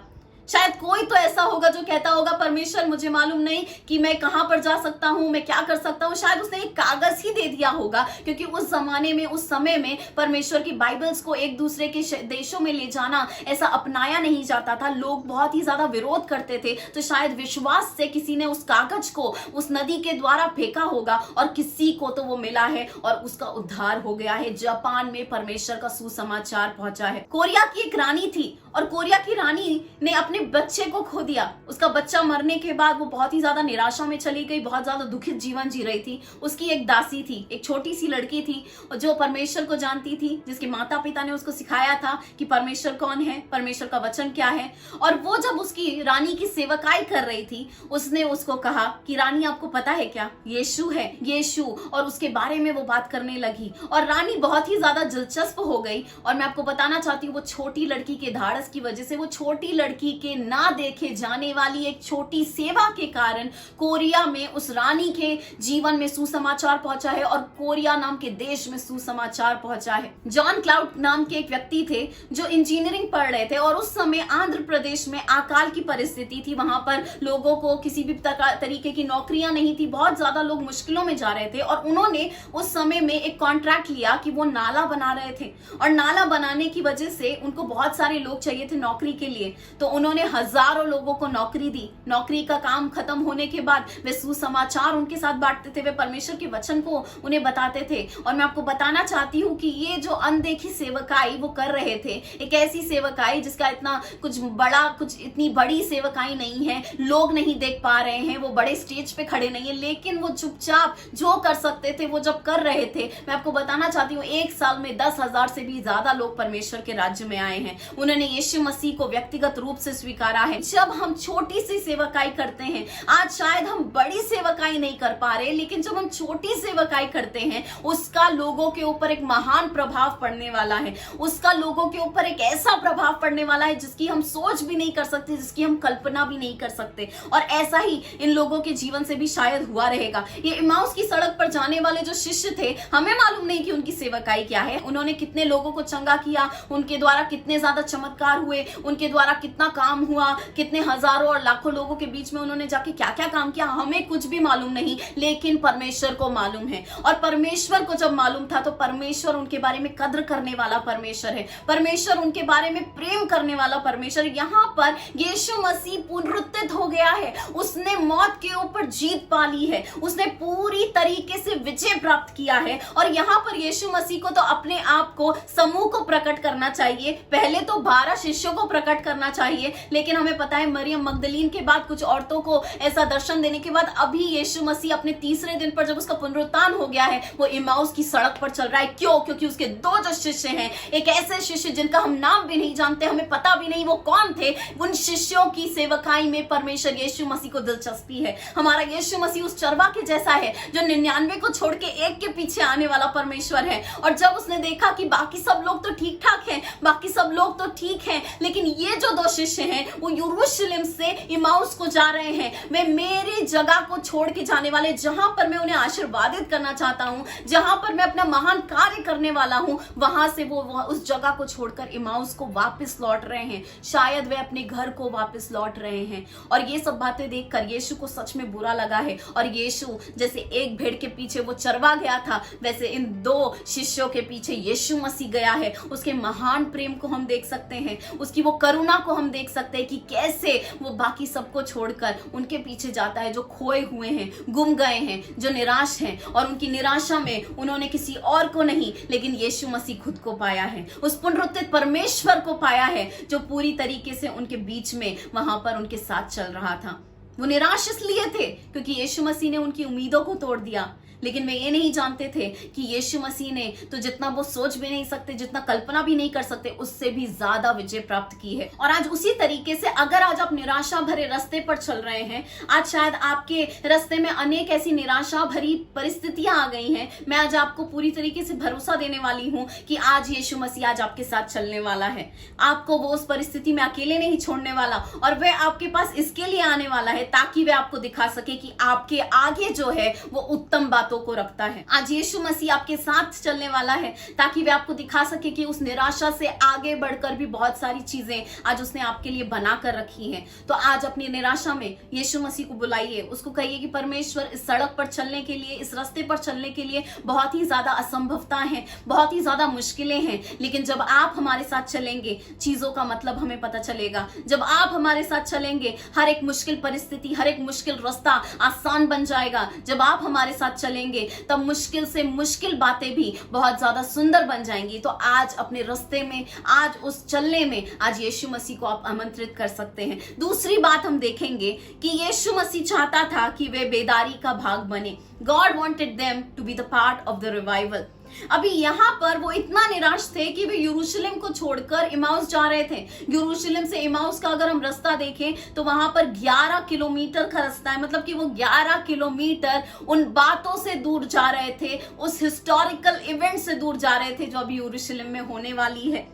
शायद कोई तो ऐसा होगा जो कहता होगा परमेश्वर मुझे मालूम नहीं कि मैं कहां पर जा सकता हूं, मैं क्या कर सकता हूं। शायद उसने एक कागज ही दे दिया होगा, क्योंकि उस जमाने में उस समय में परमेश्वर की बाइबल्स को एक दूसरे के देशों में ले जाना ऐसा अपनाया नहीं जाता था। लोग बहुत ही ज्यादा विरोध करते थे। तो शायद विश्वास से किसी ने उस कागज को उस नदी के द्वारा फेंका होगा और किसी को तो वो मिला है और उसका उद्धार हो गया है। जापान में परमेश्वर का सुसमाचार पहुंचा है। कोरिया की एक रानी थी और कोरिया की रानी ने अपने बच्चे को खो दिया। उसका बच्चा मरने के बाद वो बहुत ही ज्यादा निराशा में चली गई, बहुत ज्यादा दुखित जीवन जी रही थी। उसकी एक दासी थी, एक छोटी सी लड़की थी जो परमेश्वर को जानती थी, जिसके माता पिता ने उसको सिखाया था कि परमेश्वर कौन है, परमेश्वर का वचन क्या है। और वो जब उसकी रानी की सेवकाई कर रही थी उसने उसको कहा कि रानी आपको पता है क्या, यीशु है, यीशु। और उसके बारे में वो बात करने लगी और रानी बहुत ही ज्यादा दिलचस्प हो गई। और मैं आपको बताना चाहती हूँ वो छोटी लड़की के धाड़स की वजह से, वो छोटी लड़की के ना देखे जाने वाली एक छोटी सेवा के कारण कोरिया में उस रानी के जीवन में सुसमाचार पहुंचा है और कोरिया नाम के देश में सुसमाचार पहुंचा है। जॉन क्लाउड नाम के एक व्यक्ति थे जो इंजीनियरिंग पढ़ रहे थे और उस समय आंध्र प्रदेश में अकाल की परिस्थिति थी। वहां पर लोगों को किसी भी तरीके की नौकरियां नहीं थी, बहुत ज्यादा लोग मुश्किलों में जा रहे थे। और उन्होंने उस समय में एक कॉन्ट्रैक्ट लिया कि वो नाला बना रहे थे और नाला बनाने की वजह से उनको बहुत सारे लोग चाहिए थे नौकरी के लिए। तो उन्होंने हजारों लोगों को नौकरी दी। नौकरी का काम खत्म होने के बाद वे सुसमाचार उनके साथ बांटते थे, वे परमेश्वर के वचन को उन्हें बताते थे। और मैं आपको बताना चाहती हूँ कि ये जो अनदेखी सेवकाई वो कर रहे थे, एक ऐसी सेवकाई जिसका इतना कुछ इतनी बड़ी सेवकाई नहीं है, लोग नहीं देख पा रहे हैं, वो बड़े स्टेज पे खड़े नहीं है, लेकिन वो चुपचाप जो कर सकते थे वो जब कर रहे थे। मैं आपको बताना चाहती हूँ एक साल में 10,000 से भी ज्यादा लोग परमेश्वर के राज्य में आए हैं। उन्होंने यीशु मसीह को व्यक्तिगत रूप से स्वीकारा है। जब हम छोटी सी सेवकाई करते हैं, आज शायद हम बड़ी सेवकाई नहीं कर पा रहे, लेकिन जब हम छोटी सेवकाई करते हैं उसका लोगों के ऊपर एक महान प्रभाव पड़ने वाला है। उसका लोगों के ऊपर एक ऐसा प्रभाव पड़ने वाला है जिसकी हम सोच भी नहीं कर सकते, जिसकी हम कल्पना भी नहीं कर सकते। और ऐसा ही इन लोगों के जीवन से भी शायद हुआ रहेगा। ये इम्माउस की सड़क पर जाने वाले जो शिष्य थे, हमें मालूम नहीं कि उनकी सेवकाई क्या है, उन्होंने कितने लोगों को चंगा किया, उनके द्वारा कितने ज्यादा चमत्कार हुए, उनके द्वारा कितना काम हुआ, कितने हजारों और लाखों लोगों के बीच में उन्होंने जाके क्या क्या काम किया, हमें कुछ भी मालूम नहीं, लेकिन परमेश्वर को मालूम है। और परमेश्वर को जब मालूम था तो परमेश्वर उनके बारे में कद्र करने वाला परमेश्वर है, परमेश्वर उनके बारे में प्रेम करने वाला परमेश्वर। यहाँ पर यीशु मसीह पुनरुत्थित हो गया है, उसने मौत के ऊपर जीत पा ली है, उसने पूरी तरीके से विजय प्राप्त किया है। और यहाँ पर यीशु मसीह को तो अपने आप को समूह को प्रकट करना चाहिए, पहले तो 12 शिष्यों को प्रकट करना चाहिए, लेकिन हमें पता है मरियम मगदलीन के बाद कुछ औरतों को ऐसा दर्शन देने के बाद अभी यीशु मसीह अपने तीसरे दिन पर जब उसका पुनरुत्थान हो गया है वो इम्माउस की सड़क पर चल रहा है। क्यों? क्योंकि उसके 2 जो शिष्य हैं, एक ऐसे शिष्य जिनका हम नाम भी नहीं जानते, हमें पता भी नहीं वो कौन थे, उन शिष्यों की सेवकाई में परमेश्वर यीशु मसीह को दिलचस्पी है। हमारा यीशु मसीह उस चरवा के जैसा है जो 99 को छोड़ के एक के पीछे आने वाला परमेश्वर है। और जब उसने देखा कि बाकी सब लोग तो ठीक ठाक हैं, बाकी सब लोग तो ठीक हैं, लेकिन ये जो 2 शिष्य हैं वो यरूशलेम से इम्माउस को जा रहे हैं, वे मेरी जगह को छोड़ के जाने वाले, जहां पर मैं उन्हें आशीर्वादित करना चाहता हूं, जहां पर मैं अपना महान कार्य करने वाला हूं, वहां से वो उस जगह को छोड़कर इम्माउस को वापस लौट रहे हैं। शायद वे अपने घर को वापस लौट रहे हैं। और ये सब बातें देखकर यीशु को सच में बुरा लगा है। और यीशु जैसे एक भेड़ के पीछे वो चरवा गया था, वैसे इन 2 शिष्यों के पीछे यीशु मसीह गया है। उसके महान प्रेम को हम देख सकते हैं, उसकी वो करुणा को हम देख सकते हैं कि कैसे वो बाकी सबको छोड़कर उनके पीछे जाता है, जो खोए हुए हैं, गुम गए हैं, जो निराश हैं। और उनकी निराशा में उन्होंने किसी और को नहीं लेकिन यीशु मसीह खुद को पाया है, उस पुनरुत्थित परमेश्वर को पाया है जो पूरी तरीके से उनके बीच में वहां पर उनके साथ चल रहा था। वो निराश इसलिए थे क्योंकि यीशु मसीह ने उनकी उम्मीदों को तोड़ दिया, लेकिन वे ये नहीं जानते थे कि यीशु मसीह ने तो जितना वो सोच भी नहीं सकते, जितना कल्पना भी नहीं कर सकते, उससे भी ज्यादा विजय प्राप्त की है। और आज उसी तरीके से अगर आज आप निराशा भरे रास्ते पर चल रहे हैं, आज शायद आपके रास्ते में अनेक ऐसी निराशा भरी परिस्थितियां आ गई हैं, मैं आज आपको पूरी तरीके से भरोसा देने वाली हूं कि आज यीशु मसीह आज आपके साथ चलने वाला है। आपको वो उस परिस्थिति में अकेले नहीं छोड़ने वाला, और वह आपके पास इसके लिए आने वाला है ताकि वह आपको दिखा सके कि आपके आगे जो है वो उत्तम बातों को रखता है। आज यीशु मसीह आपके साथ चलने वाला है ताकि वह आपको दिखा सके कि उस निराशा से आगे बढ़कर भी बहुत सारी चीजें आज उसने आपके लिए बना कर रखी हैं। तो आज अपनी निराशा में यीशु मसीह को बुलाइए, उसको कहिए कि परमेश्वर, इस सड़क पर चलने के लिए, इस रास्ते पर चलने के लिए बहुत ही ज्यादा असंभवता है, बहुत ही ज्यादा मुश्किलें हैं, लेकिन जब आप हमारे साथ चलेंगे चीजों का मतलब हमें पता चलेगा। जब आप हमारे साथ चलेंगे हर एक मुश्किल परिस्थिति, हर एक मुश्किल रास्ता आसान बन जाएगा। जब आप हमारे साथ चलेंगे तब मुश्किल से मुश्किल बातें भी बहुत ज्यादा सुंदर बन जाएंगी। तो आज अपने रास्ते में, आज उस चलने में आज यीशु मसीह को आप आमंत्रित कर सकते हैं। दूसरी बात हम देखेंगे कि यीशु मसीह चाहता था कि वे बेदारी का भाग बने। God wanted them to be the part of the revival। अभी यहाँ पर वो इतना निराश थे कि वे यरूशलेम को छोड़कर इमाउस जा रहे थे। यरूशलेम से इमाउस का अगर हम रास्ता देखें तो वहां पर 11 किलोमीटर का रास्ता है, मतलब कि वो 11 किलोमीटर उन बातों से दूर जा रहे थे, उस हिस्टोरिकल इवेंट से दूर जा रहे थे जो अभी यरूशलेम में होने वाली है।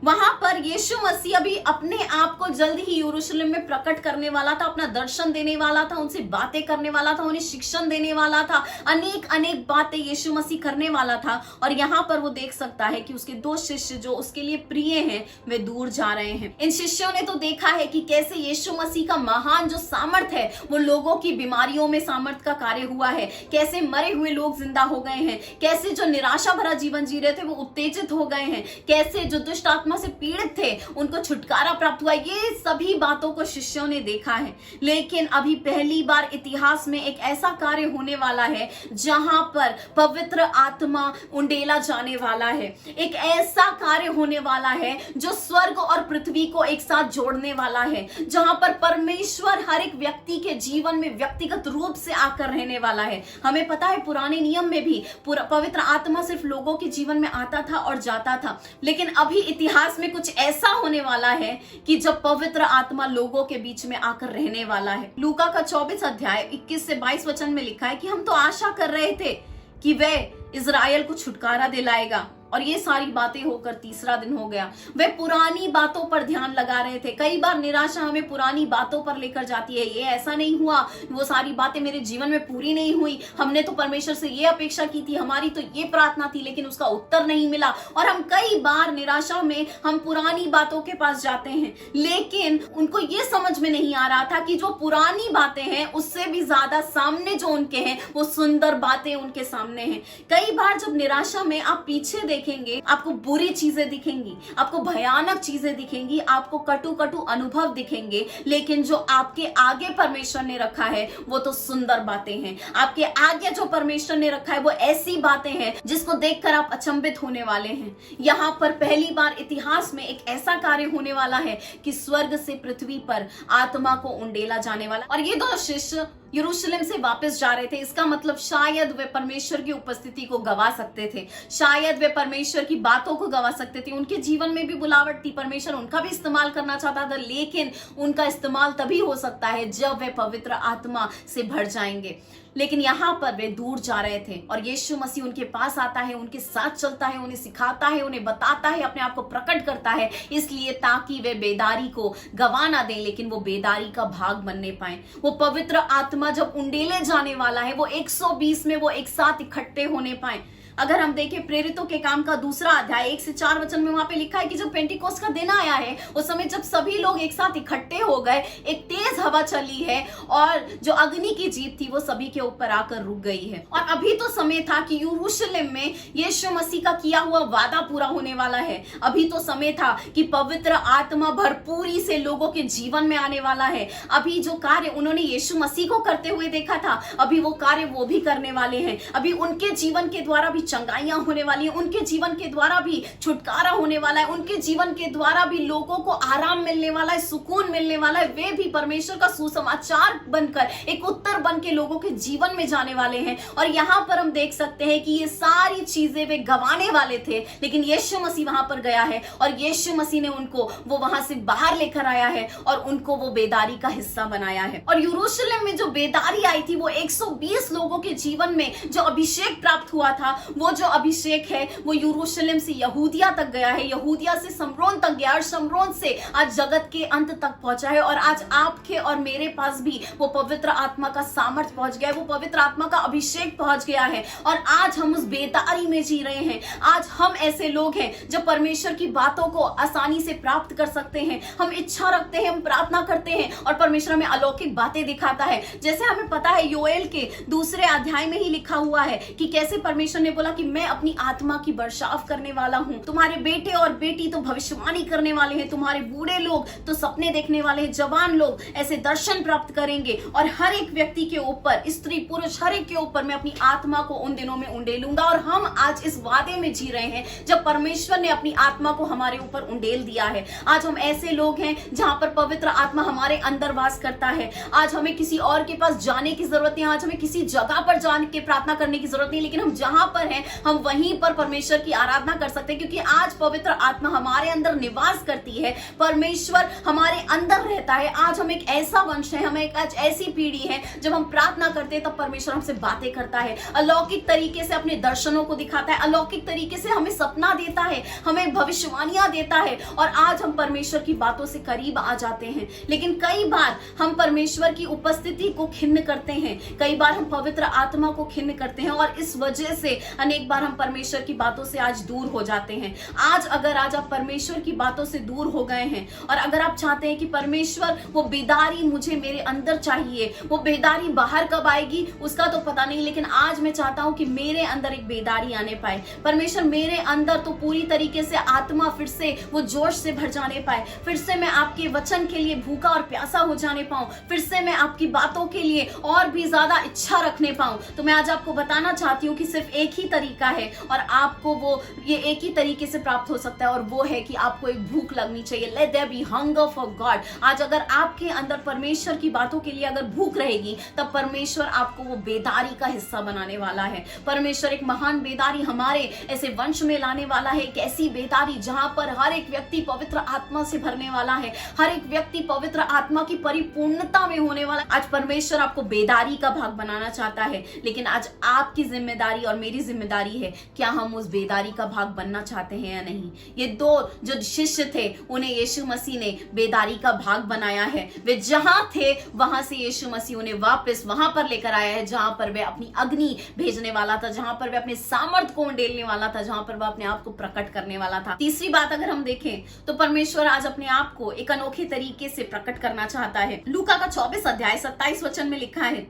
वहां पर यीशु मसीह अभी अपने आप को जल्द ही यरूशलेम में प्रकट करने वाला था, अपना दर्शन देने वाला था, उनसे बातें करने वाला था, उन्हें शिक्षण देने वाला था, अनेक अनेक बातें यीशु मसीह करने वाला था। और यहाँ पर वो देख सकता है कि उसके 2 शिष्य जो उसके लिए प्रिय हैं वे दूर जा रहे हैं। इन शिष्यों ने तो देखा है कि कैसे यीशु मसीह का महान जो सामर्थ्य है वो लोगों की बीमारियों में सामर्थ्य का कार्य हुआ है, कैसे मरे हुए लोग जिंदा हो गए हैं, कैसे जो निराशा भरा जीवन जी रहे थे वो उत्तेजित हो गए हैं, कैसे जो दुष्ट आत्मा से पीड़ित थे उनको छुटकारा प्राप्त हुआ। ये सभी बातों को शिष्यों ने देखा है। लेकिन अभी पहली बार इतिहास में एक ऐसा कार्य होने वाला है जहां पर पवित्र आत्मा उंडेला जाने वाला है। एक ऐसा कार्य होने वाला है जो स्वर्ग और पृथ्वी को एक साथ जोड़ने वाला है, जहां पर परमेश्वर हर एक व्यक्ति के जीवन में व्यक्तिगत रूप से आकर रहने वाला है। हमें पता है पुराने नियम में भी पवित्र आत्मा सिर्फ लोगों के जीवन में आता था और जाता था, लेकिन अभी इतिहास में कुछ ऐसा होने वाला है कि जब पवित्र आत्मा लोगों के बीच में आकर रहने वाला है। लूका का 24 अध्याय 21 से 22 वचन में लिखा है कि हम तो आशा कर रहे थे कि वह इजराइल को छुटकारा दिलाएगा, और ये सारी बातें होकर तीसरा दिन हो गया। वे पुरानी बातों पर ध्यान लगा रहे थे। कई बार निराशा हमें पुरानी बातों पर लेकर जाती है, ये ऐसा नहीं हुआ, वो सारी बातें मेरे जीवन में पूरी नहीं हुई, हमने तो परमेश्वर से ये अपेक्षा की थी, हमारी तो ये प्रार्थना थी, लेकिन उसका उत्तर नहीं मिला। और हम कई बार निराशा में हम पुरानी बातों के पास जाते हैं, लेकिन उनको ये समझ में नहीं आ रहा था कि जो पुरानी बातें हैं उससे भी ज्यादा सामने जो उनके हैं वो सुंदर बातें उनके सामने हैं। कई बार जब निराशा में आप पीछे देखेंगे आपको बुरी चीजें दिखेंगी, आपको भयानक चीजें दिखेंगी, आपको कटु कटु अनुभव दिखेंगे, लेकिन जो आपके आगे परमेश्वर ने रखा है वो तो सुंदर बातें हैं। आपके आगे जो परमेश्वर ने रखा है वो ऐसी बातें हैं जिसको देखकर आप अचंभित होने वाले हैं। यहाँ पर पहली बार इतिहास में एक ऐसा कार्य होने वाला है कि स्वर्ग से पृथ्वी पर आत्मा को उंडेला जाने वाला। और ये 2 शिष्य यरूशलेम से वापस जा रहे थे। इसका मतलब शायद वे परमेश्वर की उपस्थिति को गवा सकते थे, शायद वे परमेश्वर की बातों को गवा सकते थे। उनके जीवन में भी बुलावट थी, परमेश्वर उनका भी इस्तेमाल करना चाहता था, लेकिन उनका इस्तेमाल तभी हो सकता है जब वे पवित्र आत्मा से भर जाएंगे। लेकिन यहाँ पर वे दूर जा रहे थे और यीशु मसीह उनके पास आता है, उनके साथ चलता है, उन्हें सिखाता है, उन्हें बताता है, अपने आप को प्रकट करता है, इसलिए ताकि वे बेदारी को गवा ना दें, लेकिन वो बेदारी का भाग बनने पाए। वो पवित्र आत्मा जब उंडेले जाने वाला है वो 120 में वो एक साथ इकट्ठे होने पाए। अगर हम देखें प्रेरितों के काम का 2 अध्याय 1 से 4 वचन में वहां पे लिखा है कि जब पेंटिकोस्ट का दिन आया है उस समय जब सभी लोग एक साथ इकट्ठे हो गए, एक तेज हवा चली है और जो अग्नि की जीप थी वो सभी के ऊपर आकर रुक गई है। और अभी तो समय था कि यरूशलेम में यीशु मसीह का किया हुआ वादा पूरा होने वाला है। अभी तो समय था कि पवित्र आत्मा भरपूरी से लोगों के जीवन में आने वाला है। अभी जो कार्य उन्होंने यीशु मसीह को करते हुए देखा था, अभी वो कार्य वो भी करने वाले हैं। अभी उनके जीवन के द्वारा भी चंगाइयां होने वाली है, उनके जीवन के द्वारा भी छुटकारा होने वाला है, उनके जीवन के द्वारा भी लोगों को आराम मिलने वाला है, सुकून मिलने वाला है। वे भी परमेश्वर का सुसमाचार बनकर एक उत्तर बन के लोगों के जीवन में जाने वाले हैं। और यहां पर हम देख सकते हैं कि ये सारी चीजें वे गंवाने वाले थे, लेकिन यीशु मसीह वहां पर गया है और यीशु मसीह ने उनको वो वहां से बाहर लेकर आया है और उनको वो बेदारी का हिस्सा बनाया है। और यरूशलेम में जो बेदारी आई थी, वो 120 लोगों के जीवन में जो अभिषेक प्राप्त हुआ था, वो जो अभिषेक है वो यरूशलेम से यहूदिया तक गया है, यहूदिया से शमरोन तक गया और शमरोन से आज जगत के अंत तक पहुंचा है। और आज आपके और मेरे पास भी वो पवित्र आत्मा का सामर्थ पहुंच गया है, वो पवित्र आत्मा का अभिषेक पहुंच गया है और आज हम उस बेदारी में जी रहे हैं। आज हम ऐसे लोग हैं जो परमेश्वर की बातों को आसानी से प्राप्त कर सकते हैं। हम इच्छा रखते हैं, हम प्रार्थना करते हैं और परमेश्वर हमें अलौकिक बातें दिखाता है। जैसे हमें पता है योएल के 2 अध्याय में ही लिखा हुआ है कि कैसे परमेश्वर ने बोला कि मैं अपनी आत्मा की बर्षाव करने वाला हूं, तुम्हारे बेटे और बेटी तो भविष्यवाणी करने वाले हैं, तुम्हारे बूढ़े लोग तो सपने देखने वाले हैं, जवान लोग ऐसे दर्शन प्राप्त करेंगे और हर एक व्यक्ति के ऊपर, स्त्री पुरुष हर एक के ऊपर मैं अपनी आत्मा को उन दिनों में उंडेलूंगा। और हम आज इस वादे में जी रहे हैं जब परमेश्वर ने अपनी आत्मा को हमारे ऊपर उंडेल दिया है। आज हम ऐसे लोग हैं जहां पर पवित्र आत्मा हमारे अंदर वास करता है। आज हमें किसी और के पास जाने की जरूरत नहीं, आज हमें किसी जगह पर जाने के प्रार्थना करने की जरूरत नहीं, लेकिन हम जहां पर हैं हम वहीं पर परमेश्वर की आराधना कर सकते हैं, क्योंकि आज पवित्र आत्मा हमारे अंदर निवास करती है, परमेश्वर हमारे अंदर रहता है। आज हम एक ऐसा वंश है, हम एक आज ऐसी पीढ़ी है, जब हम प्रार्थना करते हैं तब परमेश्वर हमसे बातें करता है, अलौकिक तरीके से अपने दर्शनों को दिखाता है, अलौकिक तरीके से हमें सपना देता है, हमें भविष्यवाणियां देता है और आज हम परमेश्वर की बातों से करीब आ जाते हैं। लेकिन कई बार हम परमेश्वर की उपस्थिति को खिन्न करते हैं, कई बार हम पवित्र आत्मा को खिन्न करते हैं और इस वजह से अनेक बार हम परमेश्वर की बातों से आज दूर हो जाते हैं। आज अगर आज आप परमेश्वर की बातों से दूर हो गए हैं और अगर आप चाहते हैं कि परमेश्वर वो बेदारी मुझे मेरे अंदर चाहिए, वो बेदारी बाहर कब आएगी उसका तो पता नहीं, लेकिन आज मैं चाहता हूं कि मेरे अंदर एक बेदारी आने पाए, परमेश्वर मेरे अंदर तो पूरी तरीके से आत्मा फिर से वो जोश से भर जाने पाए, फिर से मैं आपके वचन के लिए भूखा और प्यासा हो जाने पाऊं, फिर से मैं आपकी बातों के लिए और भी ज्यादा इच्छा रखने पाऊं। तो मैं आज आपको बताना चाहती हूँ कि सिर्फ एक ही तरीका है और आपको वो ये एक ही तरीके से प्राप्त हो सकता है और वो है कि आपको एक भूख लगनी चाहिए। Let there be hunger for God. आज अगर आपके अंदर परमेश्वर की बातों के लिए अगर भूख रहेगी तब परमेश्वर आपको वो बेदारी का हिस्सा बनाने वाला है। परमेश्वर एक महान बेदारी हमारे ऐसे वंश में लाने वाला है, एक ऐसी बेदारी जहां पर हर एक व्यक्ति पवित्र आत्मा से भरने वाला है, हर एक व्यक्ति पवित्र आत्मा की परिपूर्णता में होने वाला है। आज परमेश्वर आपको बेदारी का भाग बनाना चाहता है, लेकिन आज आपकी जिम्मेदारी और मेरी जिम्मेदारी है, क्या हम उस बेदारी का भाग बनना चाहते हैं या नहीं। ये 2 जो शिष्य थे उन्हें यीशु मसीह ने बेदारी का भाग बनाया है। वे जहां थे वहां से यीशु मसीह उन्हें वापस वहां पर लेकर आया है जहां पर वे अपनी अग्नि भेजने वाला था, जहां पर वे अपने सामर्थ को उंडेलने वाला था, जहां पर वह अपने आप को प्रकट करने वाला था। तीसरी बात अगर हम देखें तो परमेश्वर आज अपने आप को एक अनोखे तरीके से प्रकट करना चाहता है। लूका का 24 अध्याय 27 वचन में लिखा है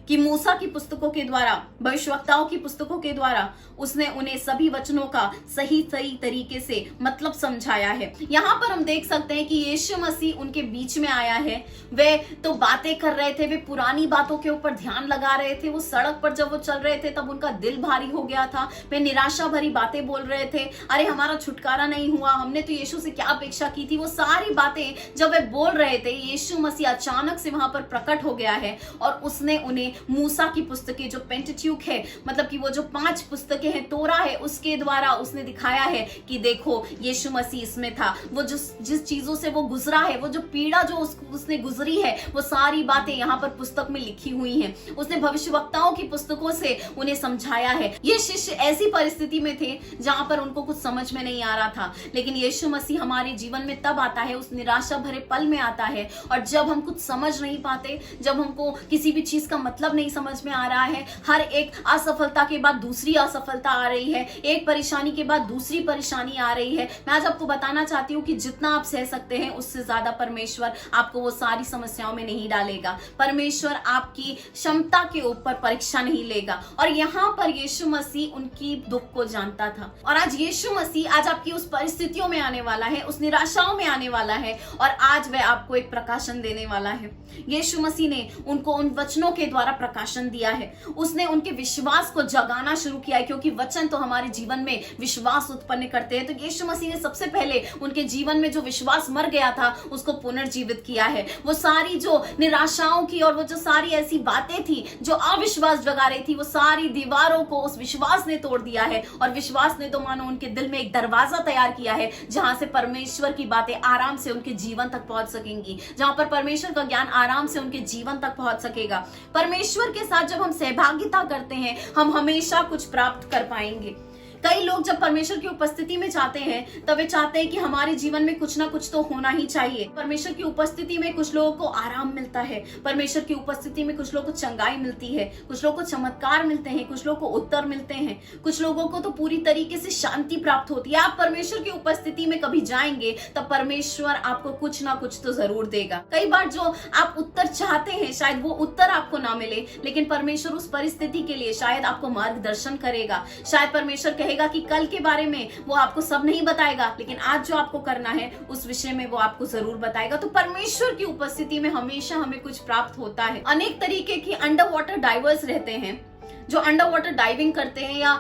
कि मूसा की पुस्तकों के द्वारा, भविष्यवक्ताओं की पुस्तकों के द्वारा उसने उन्हें सभी वचनों का सही तरीके से मतलब समझाया है। यहाँ पर हम देख सकते हैं कि यीशु मसीह उनके बीच में आया है। वे तो बातें कर रहे थे, वे पुरानी बातों के ऊपर ध्यान लगा रहे थे, वो सड़क पर जब वो चल रहे थे तब उनका दिल भारी हो गया था, वे निराशा भरी बातें बोल रहे थे, अरे हमारा छुटकारा नहीं हुआ, हमने तो यीशु से क्या अपेक्षा की थी। वो सारी बातें जब वे बोल रहे थे, यीशु मसीह अचानक से वहां पर प्रकट हो गया है और उसने उन्हें मूसा की पुस्तकें जो पेंटेट्यूक है, मतलब कि वो जो 5 पुस्तकें हैं, तोरा है, उसके द्वारा उसने दिखाया है कि देखो यीशु मसीह इसमें था। वो जिस चीजों से वो गुजरा है, वो जो पीड़ा जो उसने गुजरी है, वो सारी बातें यहाँ पर पुस्तक में लिखी हुई हैं। उसने भविष्यवक्ताओं की पुस्तकों से उन्हें समझाया है। ये शिष्य ऐसी परिस्थिति में थे जहां पर उनको कुछ समझ में नहीं आ रहा था, लेकिन यीशु मसीह हमारे जीवन में तब आता है, उस निराशा भरे पल में आता है, और जब हम कुछ समझ नहीं पाते, जब हमको किसी भी चीज का मतलब नहीं समझ में आ रहा है, हर एक असफलता के बाद दूसरी असफलता आ रही है, एक परेशानी के बाद दूसरी परेशानी आ रही है, मैं आज आपको बताना चाहती हूँ कि जितना आप सह सकते हैं उससे ज्यादा परमेश्वर आपको वो सारी समस्याओं में नहीं डालेगा। परमेश्वर आपकी क्षमता के ऊपर परीक्षा नहीं लेगा। और यहाँ पर यीशु मसीह उनकी दुख को जानता था, और आज यीशु मसीह आज आपकी उस परिस्थितियों में आने वाला है, उस निराशाओं में आने वाला है, और आज वह आपको एक प्रकाशन देने वाला है। यीशु मसीह ने उनको उन वचनों के द्वारा प्रकाशन दिया है, उसने उनके विश्वास को जगाना शुरू किया है, क्योंकि वचन तो हमारे जीवन में विश्वास उत्पन्न करते हैं। तो यीशु मसीह ने सबसे पहले उनके जीवन में जो विश्वास मर गया था उसको पुनर्जीवित किया है। वो सारी जो निराशाओं की और वो जो सारी ऐसी बातें थी जो अविश्वास जगा रही थी, वो सारी दीवारों को उस विश्वास ने तोड़ दिया है। और विश्वास ने तो मानो उनके दिल में एक दरवाजा तैयार किया है जहां से परमेश्वर की बातें आराम से उनके जीवन तक पहुंच सकेंगी, जहां पर परमेश्वर का ज्ञान आराम से उनके जीवन तक पहुंच सकेगा। परमेश्वर के साथ जब हम सहभागिता करते हैं हम हमेशा कुछ प्राप्त कर पाएंगे। कई लोग जब परमेश्वर की उपस्थिति में जाते हैं तब वे चाहते हैं कि हमारे जीवन में कुछ ना कुछ तो होना ही चाहिए। परमेश्वर की उपस्थिति में कुछ लोगों को आराम मिलता है, परमेश्वर की उपस्थिति में कुछ लोगों को चंगाई मिलती है, कुछ लोगों को चमत्कार मिलते हैं, कुछ लोगों को उत्तर मिलते हैं, कुछ लोगों को तो पूरी तरीके से शांति प्राप्त होती है। आप परमेश्वर की उपस्थिति में कभी जाएंगे तब परमेश्वर आपको कुछ ना कुछ तो जरूर देगा। कई बार जो आप उत्तर चाहते हैं शायद वो उत्तर आपको ना मिले, लेकिन परमेश्वर उस परिस्थिति के लिए शायद आपको मार्गदर्शन करेगा। शायद परमेश्वर कहेगा कि कल के बारे में वो आपको सब नहीं बताएगा, लेकिन आज जो आपको करना है उस विषय में वो आपको जरूर बताएगा। तो परमेश्वर की उपस्थिति में हमेशा हमें कुछ प्राप्त होता है। अनेक तरीके की अंडर वाटर डाइवर्स रहते हैं जो अंडर वाटर डाइविंग करते हैं या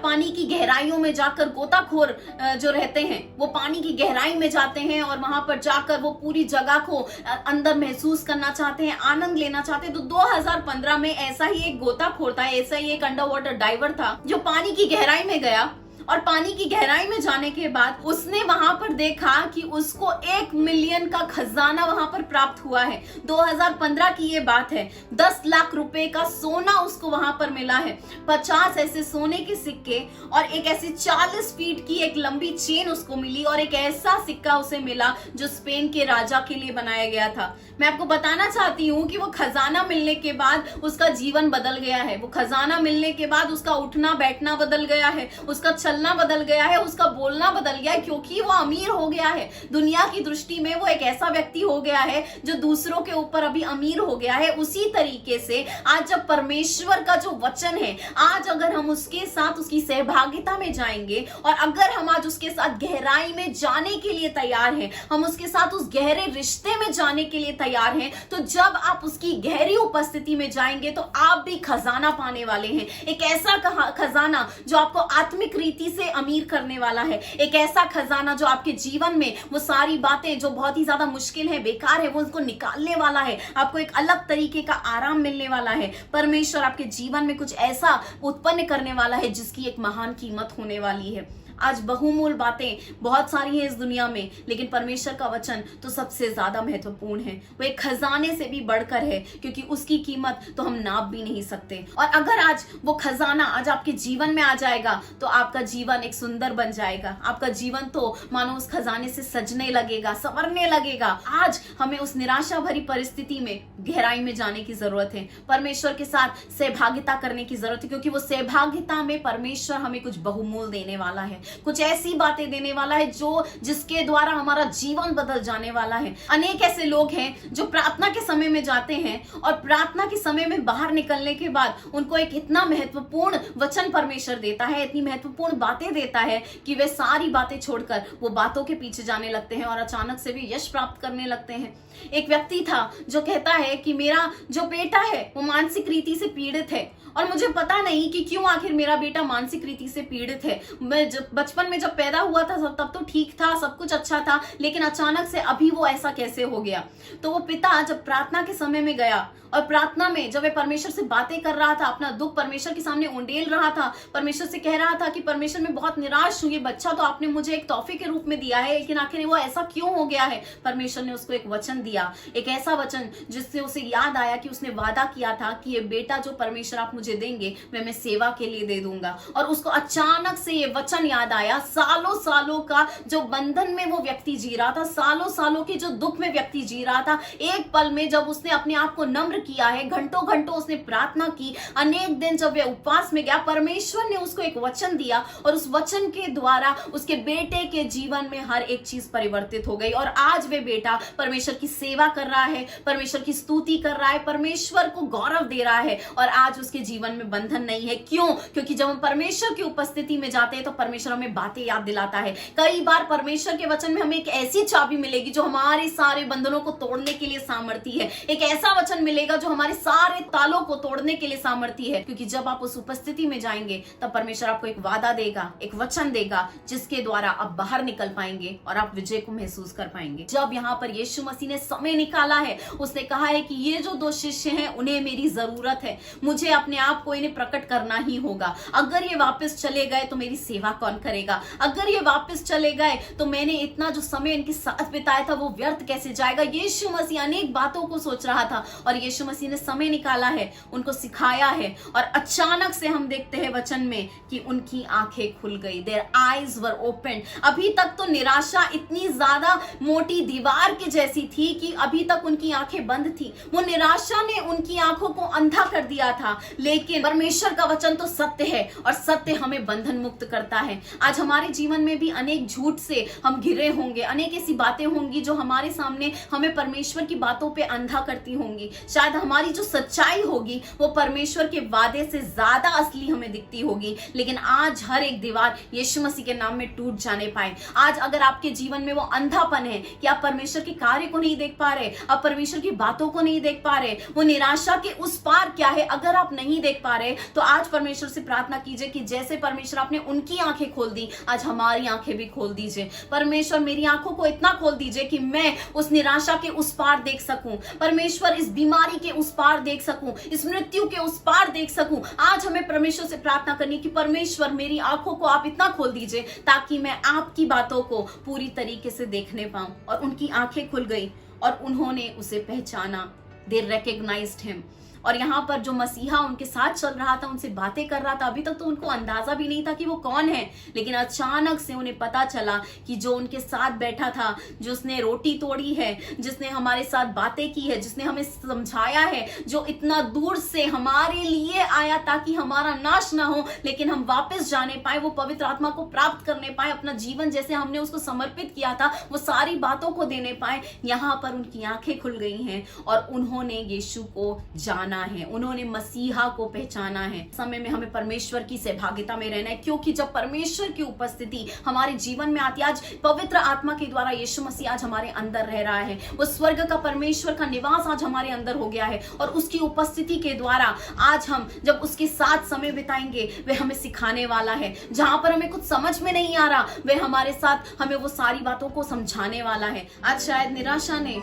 पानी की गहराइयों में जाकर गोताखोर जो रहते हैं वो पानी की गहराई में जाते हैं और वहां पर जाकर वो पूरी जगह को अंदर महसूस करना चाहते हैं, आनंद लेना चाहते हैं। तो 2015 में ऐसा ही एक गोताखोर था, ऐसा ही एक अंडर वाटर डाइवर था जो पानी की गहराई में गया और पानी की गहराई में जाने के बाद उसने वहां पर देखा कि उसको 1 मिलियन का खजाना वहां पर प्राप्त हुआ है। 2015 की ये बात है। 10 लाख रुपए का सोना उसको वहां पर मिला है, 50 ऐसे सोने के सिक्के और एक ऐसी 40 फीट की एक लंबी चेन उसको मिली और एक ऐसा सिक्का उसे मिला जो स्पेन के राजा के लिए बनाया गया था। मैं आपको बताना चाहती हूँ कि वो खजाना मिलने के बाद उसका जीवन बदल गया है। वो खजाना मिलने के बाद उसका उठना बैठना बदल गया है, उसका चलना बदल गया है, उसका बोलना बदल गया है, क्योंकि वो अमीर हो गया है। दुनिया की दृष्टि में वो एक ऐसा व्यक्ति हो गया है जो दूसरों के ऊपर अभी अमीर हो गया है। उसी तरीके से आज जब परमेश्वर का जो वचन है, आज अगर हम उसके साथ उसकी सहभागिता में जाएंगे और अगर हम आज उसके साथ गहराई में जाने के लिए तैयार हैं, हम उसके साथ उस गहरे रिश्ते में जाने के लिए तैयार हैं, तो जब आप उसकी गहरी उपस्थिति में जाएंगे तो आप भी खजाना पाने वाले हैं। एक ऐसा खजाना जो आपको आत्मिक रीति से अमीर करने वाला है, एक ऐसा खजाना जो आपके जीवन में वो सारी बातें जो बहुत ही ज्यादा मुश्किल है, बेकार है, वो उसको निकालने वाला है। आपको एक अलग तरीके का आराम मिलने वाला है। परमेश्वर आपके जीवन में कुछ ऐसा उत्पन्न करने वाला है जिसकी एक महान कीमत होने वाली है। आज बहुमूल्य बातें बहुत सारी हैं इस दुनिया में, लेकिन परमेश्वर का वचन तो सबसे ज्यादा महत्वपूर्ण है। वो एक खजाने से भी बढ़कर है, क्योंकि उसकी कीमत तो हम नाप भी नहीं सकते। और अगर आज वो खजाना आज आपके जीवन में आ जाएगा तो आपका जीवन एक सुंदर बन जाएगा। आपका जीवन तो मानो उस खजाने से सजने लगेगा, संवरने लगेगा। आज हमें उस निराशा भरी परिस्थिति में गहराई में जाने की जरूरत है, परमेश्वर के साथ सहभागिता करने की जरूरत है, क्योंकि वो सहभागिता में परमेश्वर हमें कुछ बहुमूल्य देने वाला है, कुछ ऐसी बातें देने वाला है जो जिसके द्वारा हमारा जीवन बदल जाने वाला है। अनेक ऐसे लोग हैं जो प्रार्थना के समय में जाते हैं और प्रार्थना के समय में बाहर निकलने के बाद उनको एक इतना महत्वपूर्ण वचन परमेश्वर देता है, इतनी महत्वपूर्ण बातें देता है कि वे सारी बातें छोड़कर वो बातों के पीछे जाने लगते हैं और अचानक से भी यश प्राप्त करने लगते हैं। एक व्यक्ति था जो कहता है कि मेरा जो बेटा है वो मानसिक रीति से पीड़ित है और मुझे पता नहीं कि क्यों आखिर मेरा बेटा मानसिक रीति से पीड़ित है। मैं जब बचपन में जब पैदा हुआ था तब तो ठीक था, सब कुछ अच्छा था, लेकिन अचानक से अभी वो ऐसा कैसे हो गया। तो वो पिता जब प्रार्थना के समय में गया और प्रार्थना में जब वे परमेश्वर से बातें कर रहा था, अपना दुख परमेश्वर के सामने उंडेल रहा था, परमेश्वर से कह रहा था कि परमेश्वर मैं बहुत निराश हूं, ये बच्चा तो आपने मुझे एक तोहफे के रूप में दिया है, लेकिन आखिर वो ऐसा क्यों हो गया है। परमेश्वर ने उसको एक वचन दिया, एक ऐसा वचन जिससे उसे याद आया कि उसने वादा किया था कि ये बेटा जो परमेश्वर आप मुझे देंगे मैं सेवा के लिए दे दूंगा। और उसको अचानक से ये वचन याद आया। सालों सालों का जो बंधन में वो व्यक्ति जी रहा था, सालों सालों के जो दुख में व्यक्ति जी रहा था, एक पल में जब उसने अपने आप को नम्र किया है, घंटों घंटों उसने प्रार्थना की, अनेक दिन जब वह उपवास में गया, परमेश्वर ने उसको एक वचन दिया और उस वचन के द्वारा उसके बेटे के जीवन में हर एक चीज परिवर्तित हो गई। और आज वे बेटा परमेश्वर की सेवा कर रहा है, परमेश्वर की स्तुति कर रहा है, परमेश्वर को गौरव दे रहा है और आज उसके जीवन जीवन में बंधन नहीं है। क्यों? क्योंकि जब हम परमेश्वर की उपस्थिति में जाते हैं तो परमेश्वर हमें बातें याद दिलाता है। कई बार परमेश्वर के वचन में हमें एक ऐसी चाबी मिलेगी जो हमारे सारे बंधनों को तोड़ने के लिए सामर्थी है। एक ऐसा वचन मिलेगा जो हमारे सारे तालों को तोड़ने के लिए सामर्थी है। क्योंकि जब आप उस उपस्थिति में जाएंगे तब परमेश्वर आपको एक वादा देगा, एक वचन देगा, जिसके द्वारा आप बाहर निकल पाएंगे और आप विजय को महसूस कर पाएंगे। जब यहाँ पर यीशु मसीह ने समय निकाला है, उसने कहा है कि ये जो 2 शिष्य हैं उन्हें मेरी जरूरत है, मुझे अपने आप को इन्हें प्रकट करना ही होगा। अगर ये वापस चले गए तो मेरी सेवा कौन करेगा? अगर ये वापस चले गए तो मैंने इतना जो समय इनके साथ बिताया था वो व्यर्थ कैसे जाएगा? यीशु मसीह अनेक बातों को सोच रहा था और यीशु मसीह ने समय निकाला है, उनको सिखाया है और अचानक से हम देखते हैं वचन में कि उनकी आंखें खुल गई। Their eyes were open. अभी तक तो निराशा इतनी ज्यादा मोटी दीवार के जैसी थी कि अभी तक उनकी आंखें बंद थी। वो निराशा ने उनकी आंखों को अंधा कर दिया था। लेकिन परमेश्वर का वचन तो सत्य है और सत्य हमें बंधन मुक्त करता है। आज हमारे जीवन में भी अनेक झूठ से हम घिरे होंगे, अनेक ऐसी बातें होंगी जो हमारे सामने हमें परमेश्वर की बातों पे अंधा करती होंगी। शायद हमारी जो सच्चाई होगी वो परमेश्वर के वादे से ज्यादा असली हमें दिखती होगी। लेकिन आज हर एक दीवार यीशु मसीह के नाम में टूट जाने पाए। आज अगर आपके जीवन में वो अंधापन है कि आप परमेश्वर के कार्य को नहीं देख पा रहे, आप परमेश्वर की बातों को नहीं देख पा रहे, वो निराशा के उस पार क्या है अगर आप नहीं देख पा रहे, तो आज परमेश्वर से प्रार्थना कीजिए कि जैसे परमेश्वर आपने उनकी आंखें खोल दी, आज हमारी आंखें भी खोल दीजिए। परमेश्वर मेरी आंखों को इतना खोल दीजिए कि मैं उस निराशा के उस पार देख सकूं। परमेश्वर इस बीमारी के उस पार देख सकूं, इस मृत्यु के उस पार देख सकूं। आज हमें परमेश्वर से प्रार्थना करनी कि परमेश्वर मेरी आंखों को आप इतना खोल दीजिए ताकि मैं आपकी बातों को पूरी तरीके से देखने पाऊं। और उनकी आंखें खुल गई और उन्होंने उसे पहचाना। दे रिकॉग्नाइज्ड हिम। और यहाँ पर जो मसीहा उनके साथ चल रहा था, उनसे बातें कर रहा था, अभी तक तो उनको अंदाजा भी नहीं था कि वो कौन है। लेकिन अचानक से उन्हें पता चला कि जो उनके साथ बैठा था, जो उसने रोटी तोड़ी है, जिसने हमारे साथ बातें की है, जिसने हमें समझाया है, जो इतना दूर से हमारे लिए आया ताकि हमारा नाश ना हो लेकिन हम वापस जाने पाए, वो पवित्र आत्मा को प्राप्त करने पाए, अपना जीवन जैसे हमने उसको समर्पित किया था वो सारी बातों को देने पाए। यहाँ पर उनकी आंखें खुल गई हैं और उन्होंने यीशु को जाना है, उन्होंने मसीहा को पहचाना है। समय में हमें परमेश्वर की सहभागिता में रहना है, क्योंकि जब परमेश्वर की उपस्थिति हमारे जीवन में आती है, आज पवित्र आत्मा के द्वारा यीशु मसीह आज हमारे अंदर रह रहा है। वो स्वर्ग का परमेश्वर का निवास आज हमारे अंदर हो गया है और उसकी उपस्थिति के द्वारा आज हम जब उसके साथ समय बिताएंगे वह हमें सिखाने वाला है। जहां पर हमें कुछ समझ में नहीं आ रहा वह हमारे साथ हमें वो सारी बातों को समझाने वाला है। आज शायद निराशा ने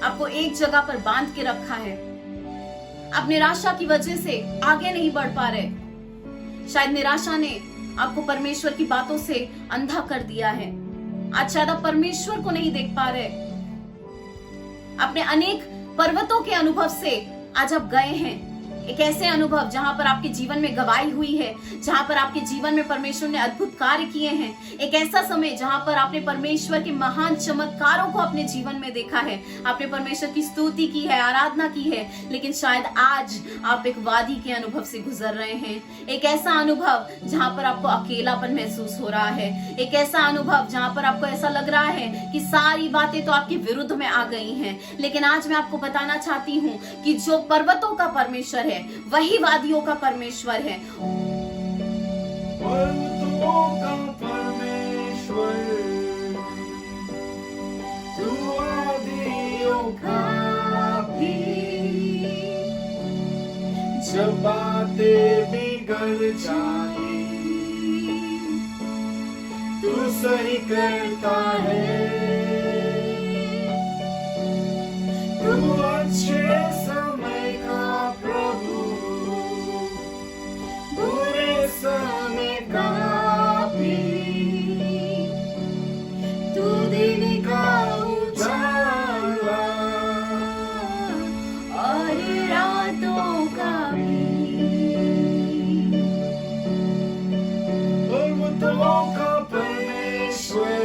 आपको एक जगह पर बांध के रखा है, आप निराशा की वजह से आगे नहीं बढ़ पा रहे। शायद निराशा ने आपको परमेश्वर की बातों से अंधा कर दिया है। आज शायद आप परमेश्वर को नहीं देख पा रहे। अपने अनेक पर्वतों के अनुभव से आज आप गए हैं, एक ऐसे अनुभव जहां पर आपके जीवन में गवाही हुई है, जहां पर आपके जीवन में परमेश्वर ने अद्भुत कार्य किए हैं। एक ऐसा समय जहां पर आपने परमेश्वर के महान चमत्कारों को अपने जीवन में देखा है, आपने परमेश्वर की स्तुति की है, आराधना की है। लेकिन शायद आज आप एक वादी के अनुभव से गुजर रहे हैं, एक ऐसा अनुभव जहां पर आपको अकेलापन महसूस हो रहा है, एक ऐसा अनुभव जहां पर आपको ऐसा लग रहा है कि सारी बातें तो आपके विरुद्ध में आ गई हैं। लेकिन आज मैं आपको बताना चाहती हूँ कि जो पर्वतों का परमेश्वर है वही वादियों का परमेश्वर है। पर्वतों का परमेश्वर, तू वादियों का भी। जब बातें बिगड़ जाए तू सही करता है, तू अच्छे समय का प्रभु, बुरे समय का भी, तू दिन का उजाला और रातों का भी। पर्वतों का परमेश्वर,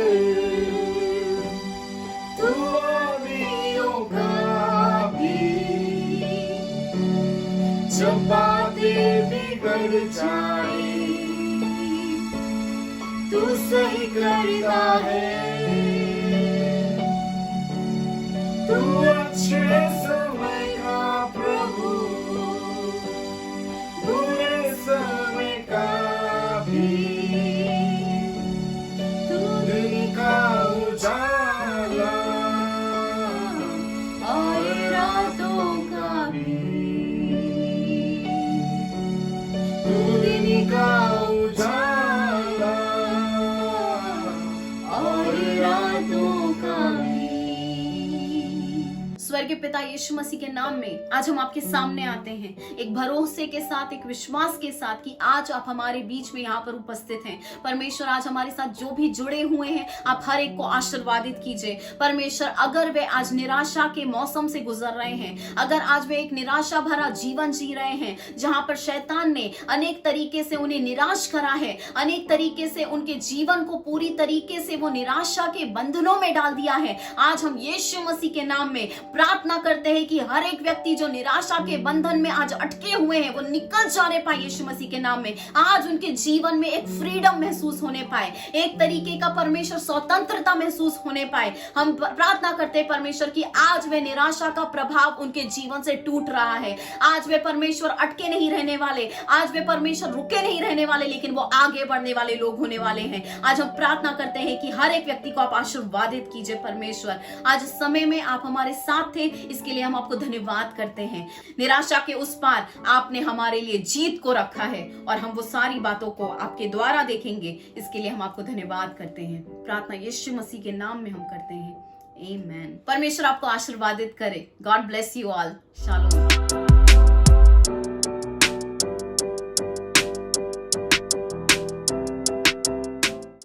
तू वादियों का भी। जब बातें बिगड़ जाए तू सही करता है, तू अच्छे समय का प्रभु, बुरे स्वर्गीय पिता यीशु मसीह के नाम में आज हम आपके सामने आते हैं एक भरोसे के साथ, एक विश्वास के साथ कि आज आप हमारे बीच में यहाँ पर उपस्थित हैं। परमेश्वर आज हमारे साथ जो भी जुड़े हुए हैं आप हर एक को आशीर्वादित कीजिए। परमेश्वर अगर वे आज निराशा के मौसम से गुजर रहे हैं, अगर आज वे एक निराशा भरा जीवन जी रहे हैं जहां पर शैतान ने अनेक तरीके से उन्हें निराश करा है, अनेक तरीके से उनके जीवन को पूरी तरीके से वो निराशा के बंधनों में डाल दिया है, आज हम यीशु मसीह के नाम में प्रार्थना करते हैं कि हर एक व्यक्ति जो निराशा के बंधन में आज अटके हुए हैं वो निकल जाने पाए। यीशु मसीह के नाम में आज उनके जीवन में एक फ्रीडम महसूस होने पाए, एक तरीके का परमेश्वर स्वतंत्रता महसूस होने पाए। हम प्रार्थना करते हैं परमेश्वर की आज वे निराशा का प्रभाव उनके जीवन से टूट रहा है। आज वे परमेश्वर अटके नहीं रहने वाले, आज वे परमेश्वर रुके नहीं रहने वाले, लेकिन वो आगे बढ़ने वाले लोग होने वाले हैं। आज हम प्रार्थना करते हैं कि हर एक व्यक्ति को आप आशीर्वादित कीजिए। परमेश्वर आज इस समय में आप हमारे साथ थे, इसके लिए हम आपको धन्यवाद करते हैं। निराशा के उस पार आपने हमारे लिए जीत को रखा है और हम वो सारी बातों को आपके द्वारा देखेंगे, इसके लिए हम आपको धन्यवाद करते हैं। प्रार्थना यीशु मसीह के नाम में हम करते हैं, आमीन। परमेश्वर आपको आशीर्वादित करे। God bless you all. Shalom.